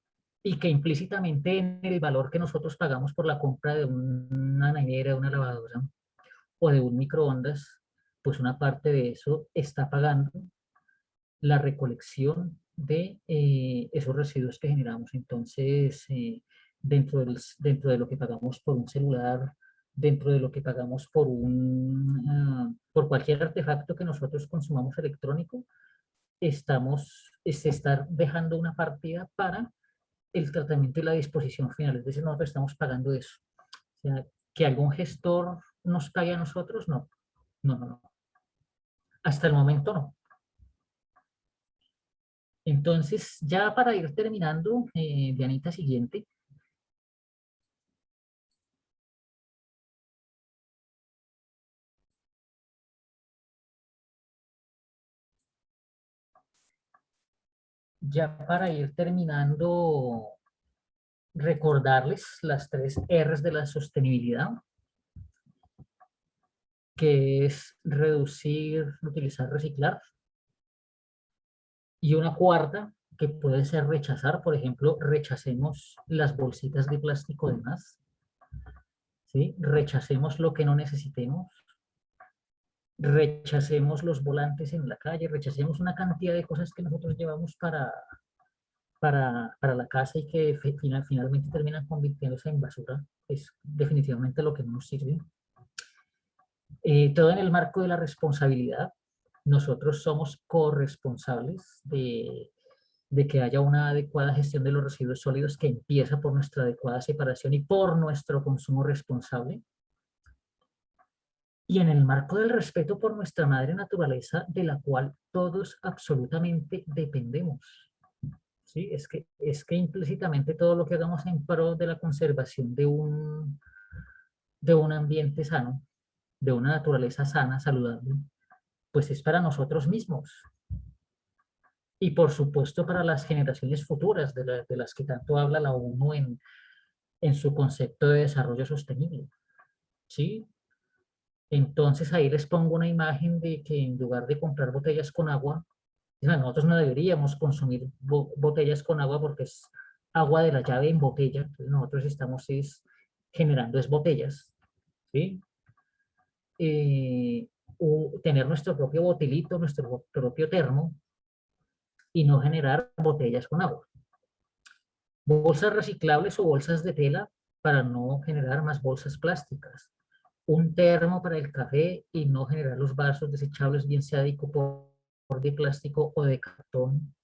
que implícitamente en el valor que nosotros pagamos por la compra de una nevera, de una lavadora o de un microondas, pues una parte de eso está pagando la recolección de esos residuos que generamos. Entonces, dentro de lo que pagamos por un celular, dentro de lo que pagamos por cualquier artefacto que nosotros consumamos electrónico, se está dejando una partida para el tratamiento y la disposición final. Es decir, nosotros estamos pagando eso. O sea, que algún gestor nos pague a nosotros, no. No, no, no. Hasta el momento no. Entonces, ya para ir terminando, Dianita, siguiente. Ya para ir terminando, recordarles las 3 R's de la sostenibilidad, que es reducir, utilizar, reciclar. Y una cuarta, que puede ser rechazar, por ejemplo, rechacemos las bolsitas de plástico de más, ¿sí? Rechacemos lo que no necesitemos, rechacemos los volantes en la calle, rechacemos una cantidad de cosas que nosotros llevamos para la casa y que finalmente terminan convirtiéndose en basura. Es definitivamente lo que no nos sirve. Todo en el marco de la responsabilidad. Nosotros somos corresponsables de que haya una adecuada gestión de los residuos sólidos que empieza por nuestra adecuada separación y por nuestro consumo responsable. Y en el marco del respeto por nuestra madre naturaleza, de la cual todos absolutamente dependemos. ¿Sí? Es que implícitamente todo lo que hagamos en pro de la conservación de un ambiente sano, de una naturaleza sana, saludable, pues es para nosotros mismos. Y por supuesto para las generaciones futuras, de las que tanto habla la ONU en su concepto de desarrollo sostenible. ¿Sí? Entonces ahí les pongo una imagen de que en lugar de comprar botellas con agua, nosotros no deberíamos consumir botellas con agua porque es agua de la llave en botella. Entonces nosotros estamos generando botellas, ¿sí? O tener nuestro propio botilito, nuestro propio termo y no generar botellas con agua. Bolsas reciclables o bolsas de tela para no generar más bolsas plásticas. Un termo para el café y no generar los vasos desechables, bien sea de plástico o de cartón,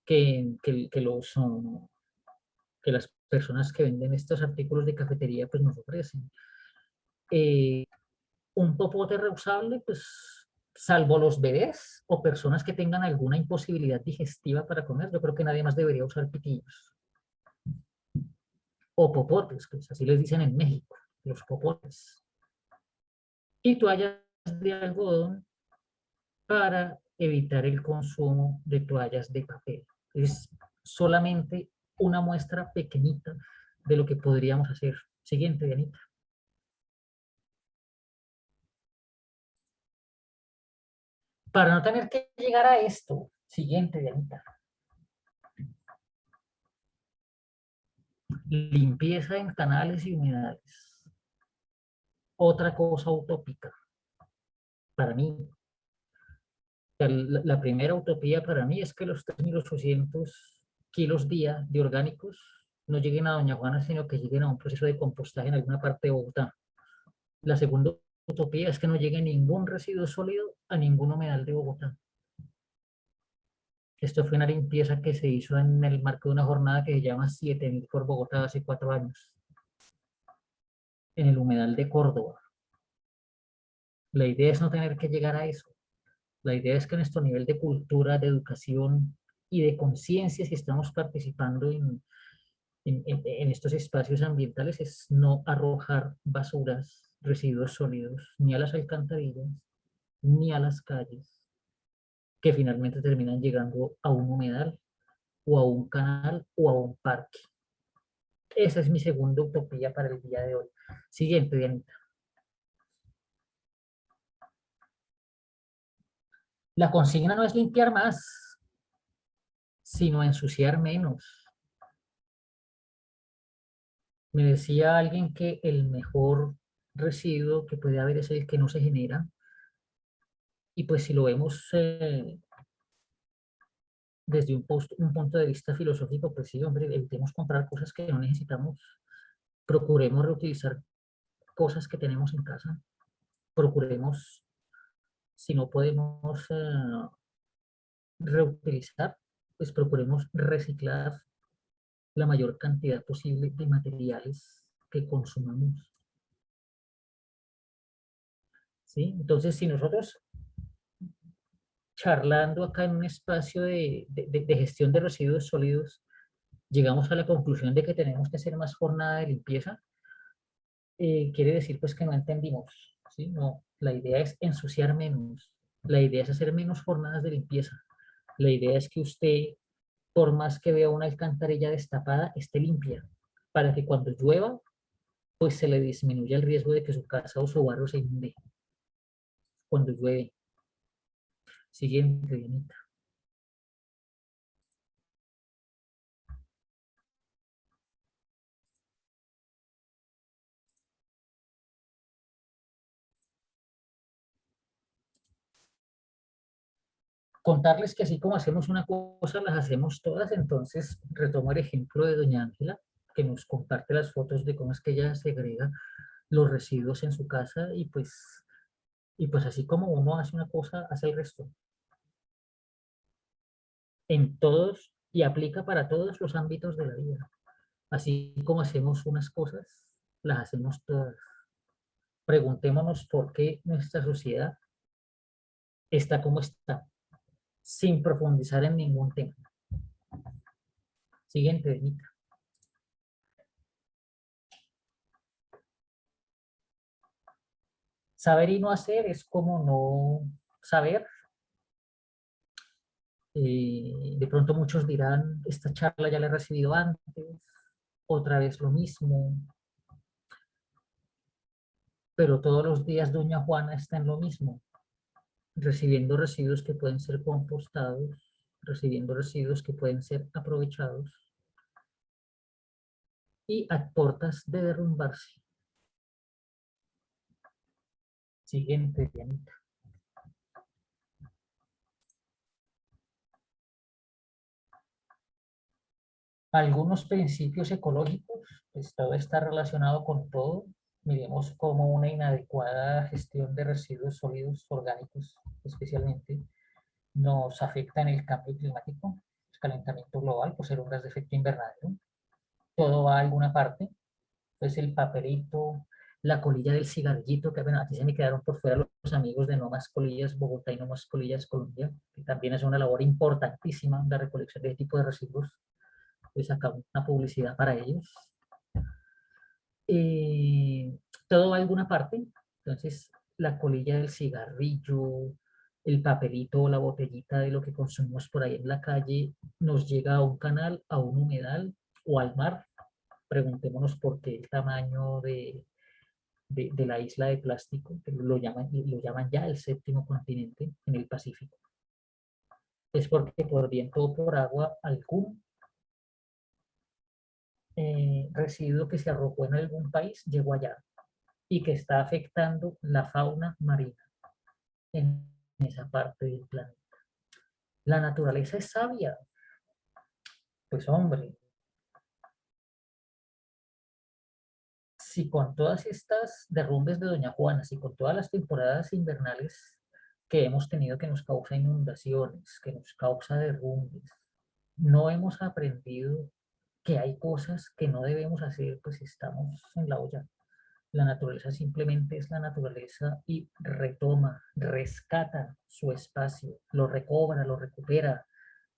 que las personas que venden estos artículos de cafetería pues nos ofrecen. Un popote reusable, pues salvo los bebés o personas que tengan alguna imposibilidad digestiva para comer, yo creo que nadie más debería usar pitillos. O popotes, pues así les dicen en México, los popotes. Y toallas de algodón para evitar el consumo de toallas de papel. Es solamente una muestra pequeñita de lo que podríamos hacer. Siguiente, Dianita. Para no tener que llegar a esto, siguiente, Dianita. Limpieza en canales y humedales. Otra cosa utópica para mí. La primera utopía para mí es que los 3.800 kilos día de orgánicos no lleguen a Doña Juana, sino que lleguen a un proceso de compostaje en alguna parte de Bogotá. La segunda utopía es que no llegue ningún residuo sólido a ningún humedal de Bogotá. Esto fue una limpieza que se hizo en el marco de una jornada que se llama 7.000 por Bogotá hace 4 años, en el humedal de Córdoba. La idea es no tener que llegar a eso. La idea es que nuestro nivel de cultura, de educación y de conciencia, si estamos participando en estos espacios ambientales, es no arrojar basuras, residuos sólidos, ni a las alcantarillas, ni a las calles, que finalmente terminan llegando a un humedal, o a un canal, o a un parque. Esa es mi segunda utopía para el día de hoy. Siguiente, Dianita. La consigna no es limpiar más, sino ensuciar menos. Me decía alguien que el mejor residuo que puede haber es el que no se genera. Y pues si lo vemos desde un punto de vista filosófico, pues sí, hombre, evitemos comprar cosas que no necesitamos. Procuremos reutilizar cosas que tenemos en casa. Procuremos, si no podemos reutilizar, pues procuremos reciclar la mayor cantidad posible de materiales que consumamos. ¿Sí? Entonces, si nosotros charlando acá en un espacio de gestión de residuos sólidos, llegamos a la conclusión de que tenemos que hacer más jornada de limpieza, quiere decir pues que no entendimos, ¿sí? No, la idea es ensuciar menos, la idea es hacer menos jornadas de limpieza, la idea es que usted, por más que vea una alcantarilla destapada, esté limpia, para que cuando llueva, pues se le disminuya el riesgo de que su casa o su barrio se inunde cuando llueve. Siguiente, Dianita. Contarles que así como hacemos una cosa, las hacemos todas. Entonces retomo el ejemplo de doña Ángela, que nos comparte las fotos de cómo es que ella segrega los residuos en su casa y pues así como uno hace una cosa, hace el resto. En todos y aplica para todos los ámbitos de la vida. Así como hacemos unas cosas, las hacemos todas. Preguntémonos por qué nuestra sociedad está como está, sin profundizar en ningún tema. Siguiente, Benita. Saber y no hacer es como no saber. De pronto muchos dirán, esta charla ya la he recibido antes, otra vez lo mismo, pero todos los días doña Juana está en lo mismo, recibiendo residuos que pueden ser compostados, recibiendo residuos que pueden ser aprovechados y a portas de derrumbarse. Siguiente, Dianita. Algunos principios ecológicos, pues todo está relacionado con todo. Miremos como una inadecuada gestión de residuos sólidos orgánicos, especialmente, nos afecta en el cambio climático, el calentamiento global, por ser un gas de efecto invernadero. Todo va a alguna parte. Entonces el papelito, la colilla del cigarrillito, que bueno, aquí se me quedaron por fuera los amigos de No Más Colillas Bogotá y No Más Colillas Colombia, que también es una labor importantísima la recolección de este tipo de residuos. Pues acá una publicidad para ellos. Eh, Todo va a alguna parte. Entonces la colilla del cigarrillo, el papelito o la botellita de lo que consumimos por ahí en la calle nos llega a un canal, a un humedal o al mar. Preguntémonos por qué el tamaño de la isla de plástico, que lo llaman ya el séptimo continente en el Pacífico. Es porque por viento o por agua algún residuo que se arrojó en algún país llegó allá y que está afectando la fauna marina en esa parte del planeta. La naturaleza es sabia. Pues hombre, si con todas estas derrumbes de Doña Juana, si con todas las temporadas invernales que hemos tenido que nos causa inundaciones, que nos causa derrumbes, no hemos aprendido que hay cosas que no debemos hacer, pues estamos en la olla. La naturaleza simplemente es la naturaleza y retoma, rescata su espacio, lo recobra, lo recupera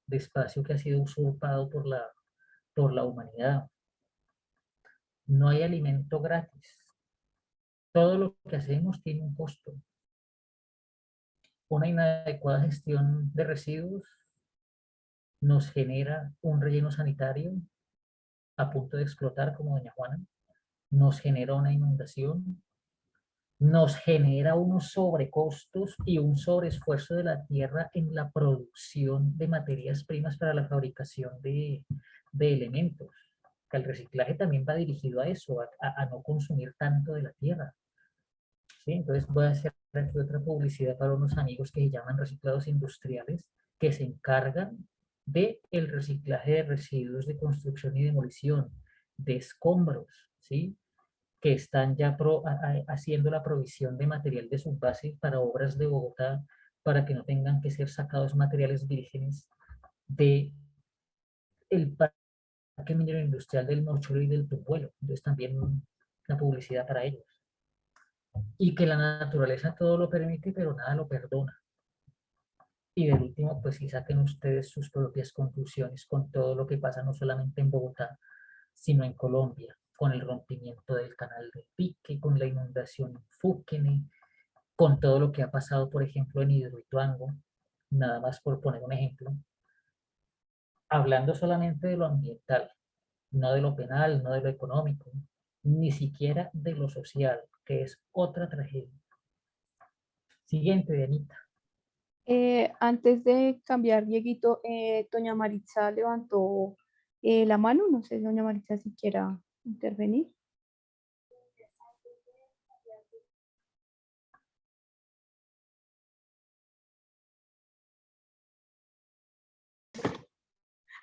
de espacio que ha sido usurpado por la humanidad. No hay alimento gratis. Todo lo que hacemos tiene un costo. Una inadecuada gestión de residuos nos genera un relleno sanitario a punto de explotar, como doña Juana, nos genera una inundación, nos genera unos sobrecostos y un sobreesfuerzo de la tierra en la producción de materias primas para la fabricación de elementos. Que el reciclaje también va dirigido a eso, a no consumir tanto de la tierra. ¿Sí? Entonces voy a hacer aquí otra publicidad para unos amigos que se llaman reciclados industriales, que se encargan del reciclaje de residuos de construcción y demolición, de escombros, ¿sí? Que están ya haciendo la provisión de material de subbase para obras de Bogotá, para que no tengan que ser sacados materiales vírgenes del parque minero industrial del Morcholo y del Tumbuelo. Entonces también la publicidad para ellos. Y que la naturaleza todo lo permite, pero nada lo perdona. Y de último, pues sí saquen ustedes sus propias conclusiones con todo lo que pasa no solamente en Bogotá, sino en Colombia, con el rompimiento del canal del Pique, con la inundación en Fúquene, con todo lo que ha pasado, por ejemplo, en Hidroituango, nada más por poner un ejemplo, hablando solamente de lo ambiental, no de lo penal, no de lo económico, ni siquiera de lo social, que es otra tragedia. Siguiente, Dianita. Antes de cambiar, Dieguito, doña Maritza levantó la mano. No sé, doña Maritza, si quiera intervenir.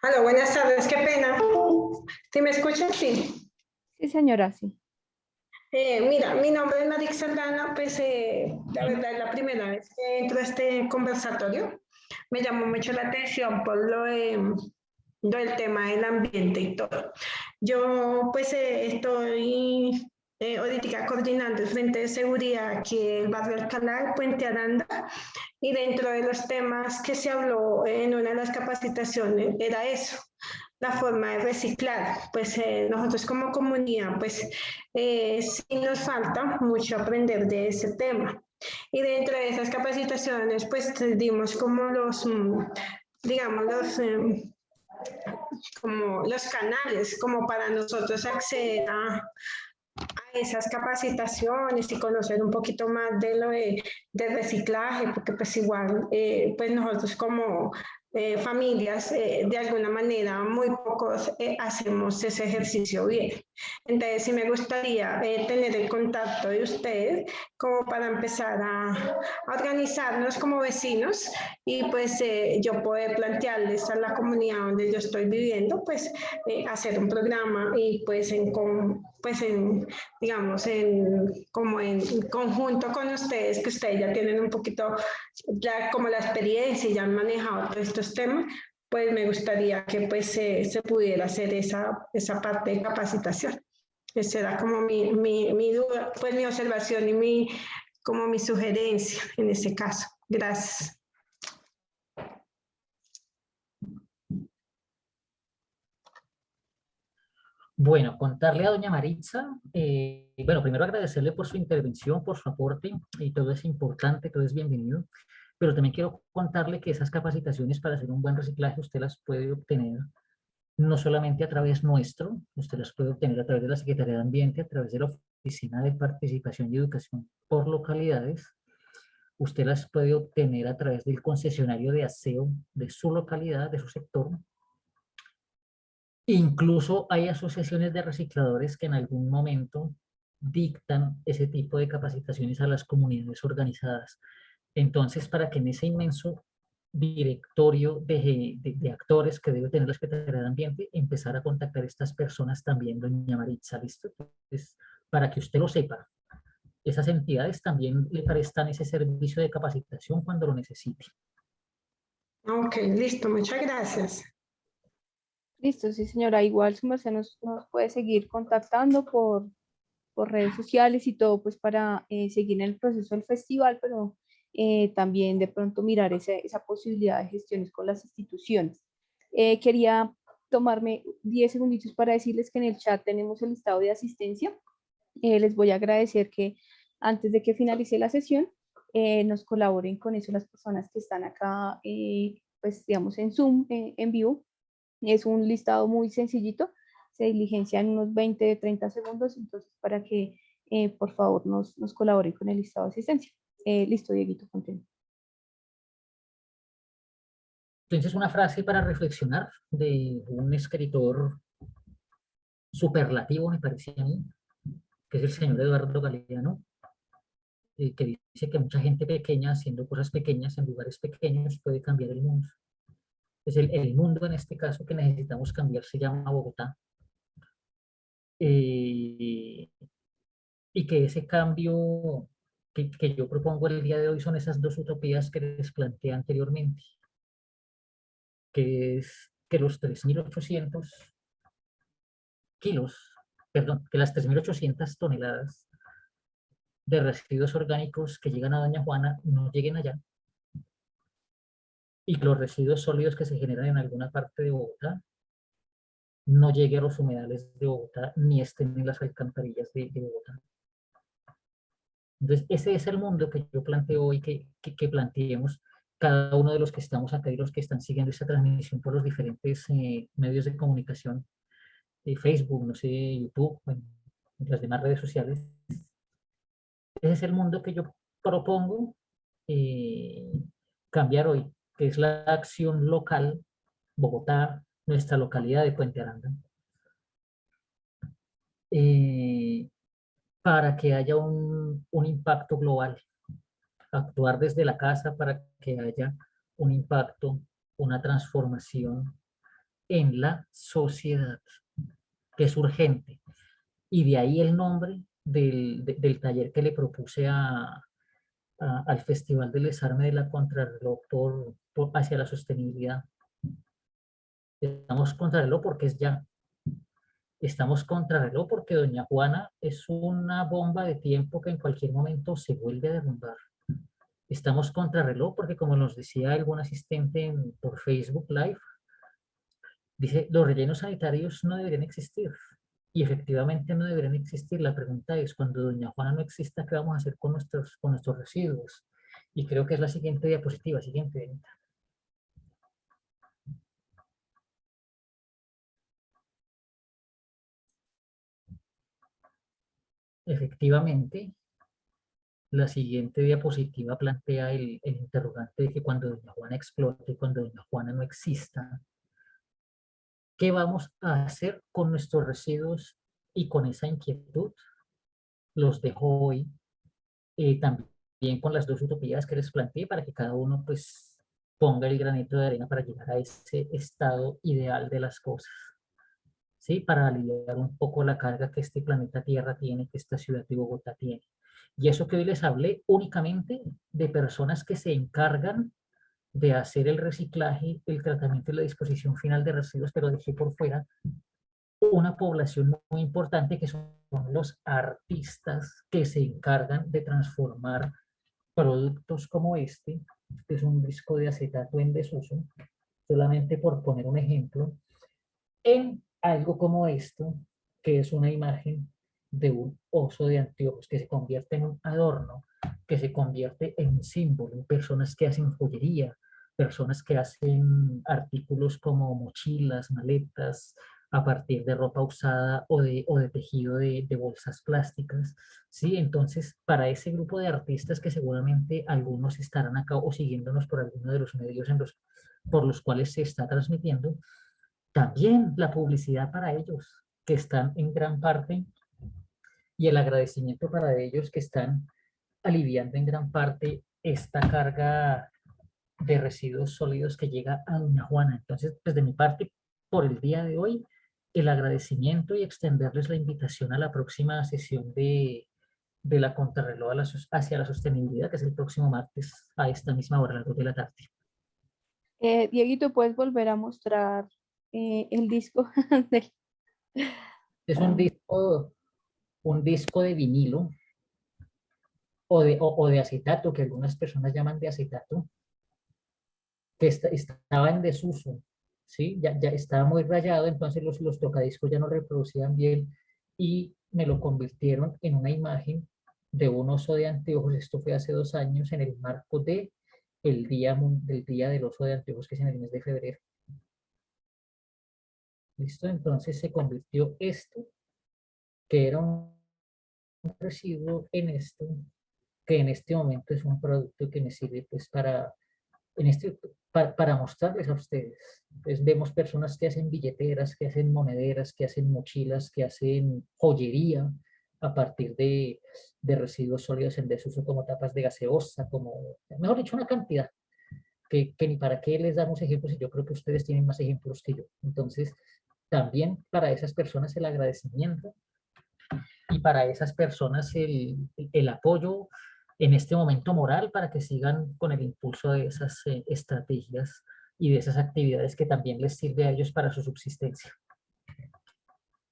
Hola, buenas tardes, qué pena. ¿Sí me escuchan? Sí. Sí, señora, sí. Mira, mi nombre es Marix Saldana, pues la verdad es la primera vez que entro a este conversatorio. Me llamó mucho la atención por lo del tema del ambiente y todo. Yo pues estoy ahorita coordinando el Frente de Seguridad aquí en el barrio Alcalá, Puente Aranda, y dentro de los temas que se habló en una de las capacitaciones era eso, la forma de reciclar. Pues nosotros como comunidad, pues sí nos falta mucho aprender de ese tema. Y dentro de esas capacitaciones, pues dimos como digamos, como los canales, como para nosotros acceder a esas capacitaciones y conocer un poquito más de lo de reciclaje, porque pues igual, pues nosotros como familias, de alguna manera, muy pocos hacemos ese ejercicio bien. Entonces, sí me gustaría tener el contacto de ustedes como para empezar a organizarnos como vecinos y pues yo poder plantearles a la comunidad donde yo estoy viviendo, pues hacer un programa y pues digamos, como en conjunto con ustedes, que ustedes ya tienen un poquito ya como la experiencia y ya han manejado todos estos temas, pues me gustaría que pues se pudiera hacer esa parte de capacitación. Esa era como mi duda, pues mi observación y como mi sugerencia en ese caso. Gracias. Bueno, contarle a doña Maritza, bueno, primero agradecerle por su intervención, por su aporte, y todo es importante, todo es bienvenido, pero también quiero contarle que esas capacitaciones para hacer un buen reciclaje usted las puede obtener no solamente a través nuestro, usted las puede obtener a través de la Secretaría de Ambiente, a través de la Oficina de Participación y Educación por localidades, usted las puede obtener a través del concesionario de aseo de su localidad, de su sector. Incluso hay asociaciones de recicladores que en algún momento dictan ese tipo de capacitaciones a las comunidades organizadas. Entonces, para que en ese inmenso directorio de actores que debe tener la Secretaría de Ambiente, empezar a contactar a estas personas también, doña Maritza, ¿listo? Entonces, para que usted lo sepa, esas entidades también le prestan ese servicio de capacitación cuando lo necesite. Ok, listo, muchas gracias. Listo, sí, señora. Igual su merced nos puede seguir contactando por redes sociales y todo, pues para seguir en el proceso del festival, pero también de pronto mirar esa posibilidad de gestiones con las instituciones. Quería tomarme 10 segunditos para decirles que en el chat tenemos el listado de asistencia. Les voy a agradecer que antes de que finalice la sesión nos colaboren con eso las personas que están acá, pues digamos en Zoom, en vivo. Es un listado muy sencillito. se diligencia en unos 20, 30 segundos, entonces para que por favor nos colaboren con el listado de asistencia. Listo, Dieguito, continúa. Entonces, una frase para reflexionar de un escritor superlativo, me parece a mí, que es el señor Eduardo Galeano, que dice que mucha gente pequeña, haciendo cosas pequeñas en lugares pequeños, puede cambiar el mundo. Es el mundo en este caso que necesitamos cambiar se llama Bogotá. Y que ese cambio que yo propongo el día de hoy son esas dos utopías que les planteé anteriormente, que es que los 3.800 kilos, perdón, que las 3.800 toneladas de residuos orgánicos que llegan a Doña Juana no lleguen allá, y que los residuos sólidos que se generan en alguna parte de Bogotá no lleguen a los humedales de Bogotá ni estén en las alcantarillas de Bogotá. Entonces, ese es el mundo que yo planteo hoy, que planteemos cada uno de los que estamos acá y los que están siguiendo esta transmisión por los diferentes medios de comunicación, Facebook, no sé, YouTube, bueno, las demás redes sociales. Ese es el mundo que yo propongo cambiar hoy, que es la acción local, Bogotá, nuestra localidad de Puente Aranda, para que haya un impacto global. Actuar desde la casa para que haya un impacto, una transformación en la sociedad, que es urgente. Y de ahí el nombre del taller que le propuse al Festival del Desarme de la Contrarreloj hacia la sostenibilidad. Estamos contrarreloj porque es ya. Estamos contrarreloj porque Doña Juana es una bomba de tiempo que en cualquier momento se vuelve a derrumbar. Estamos contrarreloj porque, como nos decía algún asistente por Facebook Live, dice, los rellenos sanitarios no deberían existir. Y efectivamente no deberían existir. La pregunta es, cuando Doña Juana no exista, ¿qué vamos a hacer con nuestros residuos? Y creo que es la siguiente diapositiva, siguiente. Efectivamente, la siguiente diapositiva plantea el interrogante de que cuando Doña Juana explote, cuando Doña Juana no exista, ¿qué vamos a hacer con nuestros residuos? Y con esa inquietud los dejo hoy también con las dos utopías que les planteé para que cada uno pues ponga el granito de arena para llegar a ese estado ideal de las cosas, ¿sí? Para aliviar un poco la carga que este planeta Tierra tiene, que esta ciudad de Bogotá tiene. Y eso que hoy les hablé únicamente de personas que se encargan de hacer el reciclaje, el tratamiento y la disposición final de residuos, pero dejé por fuera una población muy importante que son los artistas que se encargan de transformar productos como este, que es un disco de acetato en desuso, solamente por poner un ejemplo, en algo como esto, que es una imagen de un oso de anteojos que se convierte en un adorno, que se convierte en un símbolo, personas que hacen joyería, personas que hacen artículos como mochilas, maletas, a partir de ropa usada o de tejido de bolsas plásticas, ¿sí? Entonces, para ese grupo de artistas que seguramente algunos estarán acá o siguiéndonos por alguno de los medios por los cuales se está transmitiendo, también la publicidad para ellos, que están en gran parte, y el agradecimiento para ellos que están aliviando en gran parte esta carga de residuos sólidos que llega a Doña Juana. Entonces, pues de mi parte, por el día de hoy, el agradecimiento y extenderles la invitación a la próxima sesión de la Contrarreloj hacia la sostenibilidad, que es el próximo martes a esta misma hora, a las 2 de la tarde. Dieguito, ¿puedes volver a mostrar el disco? Es un disco de vinilo o de acetato, que algunas personas llaman de acetato, que estaba en desuso, ¿sí? Ya estaba muy rayado, entonces los tocadiscos ya no reproducían bien y me lo convirtieron en una imagen de un oso de anteojos. Esto fue hace 2 años en el marco del día del oso de anteojos, que es en el mes de febrero. ¿Listo? Entonces se convirtió esto, que era un residuo, en esto, que en este momento es un producto que me sirve pues para mostrarles a ustedes. Entonces vemos personas que hacen billeteras, que hacen monederas, que hacen mochilas, que hacen joyería a partir de residuos sólidos en desuso, como tapas de gaseosa, como, mejor dicho, una cantidad que ni para qué les damos ejemplos, y yo creo que ustedes tienen más ejemplos que yo. Entonces, también para esas personas el agradecimiento, y para esas personas el apoyo en este momento moral para que sigan con el impulso de esas estrategias y de esas actividades que también les sirve a ellos para su subsistencia.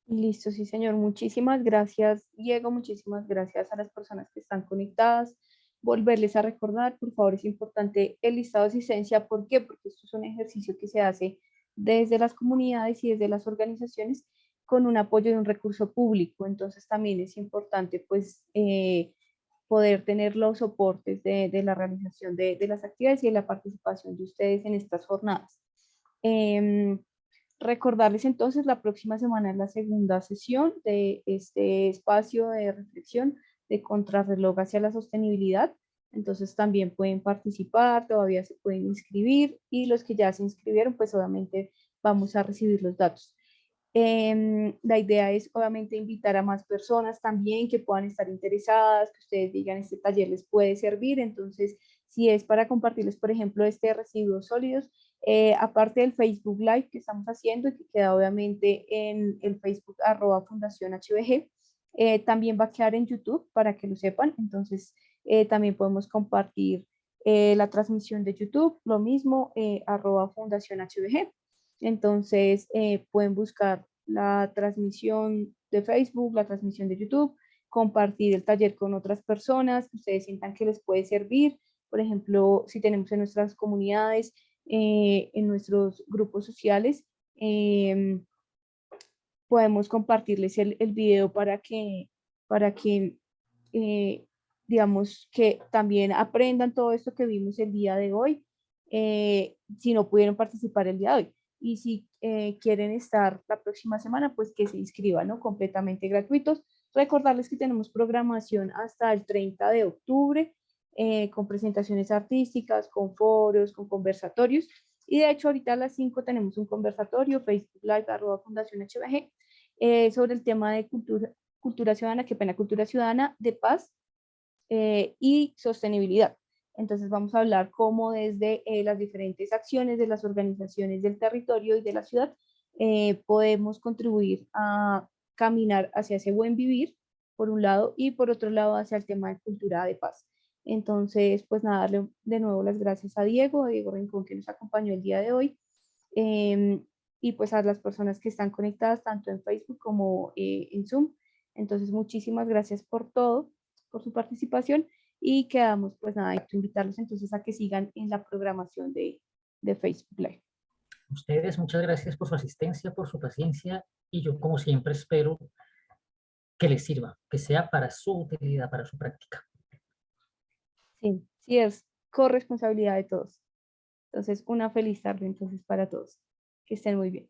Listo, sí, señor. Muchísimas gracias, Diego. Muchísimas gracias a las personas que están conectadas. Volverles a recordar, por favor, es importante el listado de asistencia. ¿Por qué? Porque esto es un ejercicio que se hace desde las comunidades y desde las organizaciones con un apoyo de un recurso público. Entonces, también es importante, pues, poder tener los soportes de la realización de las actividades y de la participación de ustedes en estas jornadas. Recordarles entonces, la próxima semana es la segunda sesión de este espacio de reflexión de contrarreloj hacia la sostenibilidad. Entonces también pueden participar, todavía se pueden inscribir, y los que ya se inscribieron, pues obviamente vamos a recibir los datos. La idea es obviamente invitar a más personas también que puedan estar interesadas, que ustedes digan este taller les puede servir. Entonces, si es para compartirles, por ejemplo, este residuos sólidos, aparte del Facebook Live que estamos haciendo y que queda obviamente en el Facebook @Fundación HBG, también va a quedar en YouTube para que lo sepan. Entonces, también podemos compartir la transmisión de YouTube, lo mismo, @Fundación HBG. Entonces, pueden buscar la transmisión de Facebook, la transmisión de YouTube, compartir el taller con otras personas que ustedes sientan que les puede servir. Por ejemplo, si tenemos en nuestras comunidades, en nuestros grupos sociales, podemos compartirles el video para que digamos, que también aprendan todo esto que vimos el día de hoy, si no pudieron participar el día de hoy. Y si quieren estar la próxima semana, pues que se inscriban, ¿no? Completamente gratuitos. Recordarles que tenemos programación hasta el 30 de octubre, con presentaciones artísticas, con foros, con conversatorios. Y de hecho, ahorita a las 5 tenemos un conversatorio, Facebook Live, @Fundación HBG, sobre el tema de cultura ciudadana, qué pena, cultura ciudadana de paz y sostenibilidad. Entonces vamos a hablar cómo desde las diferentes acciones de las organizaciones del territorio y de la ciudad podemos contribuir a caminar hacia ese buen vivir, por un lado, y por otro lado hacia el tema de cultura de paz. Entonces, pues nada, darle de nuevo las gracias a Diego Rincón, que nos acompañó el día de hoy, y pues a las personas que están conectadas tanto en Facebook como en Zoom. Entonces, muchísimas gracias por todo, por su participación, y quedamos, pues nada, invitarlos entonces a que sigan en la programación de Facebook Live. Ustedes, muchas gracias por su asistencia, por su paciencia, y yo como siempre espero que les sirva, que sea para su utilidad, para su práctica. Sí, sí, es corresponsabilidad de todos. Entonces, una feliz tarde entonces para todos. Que estén muy bien.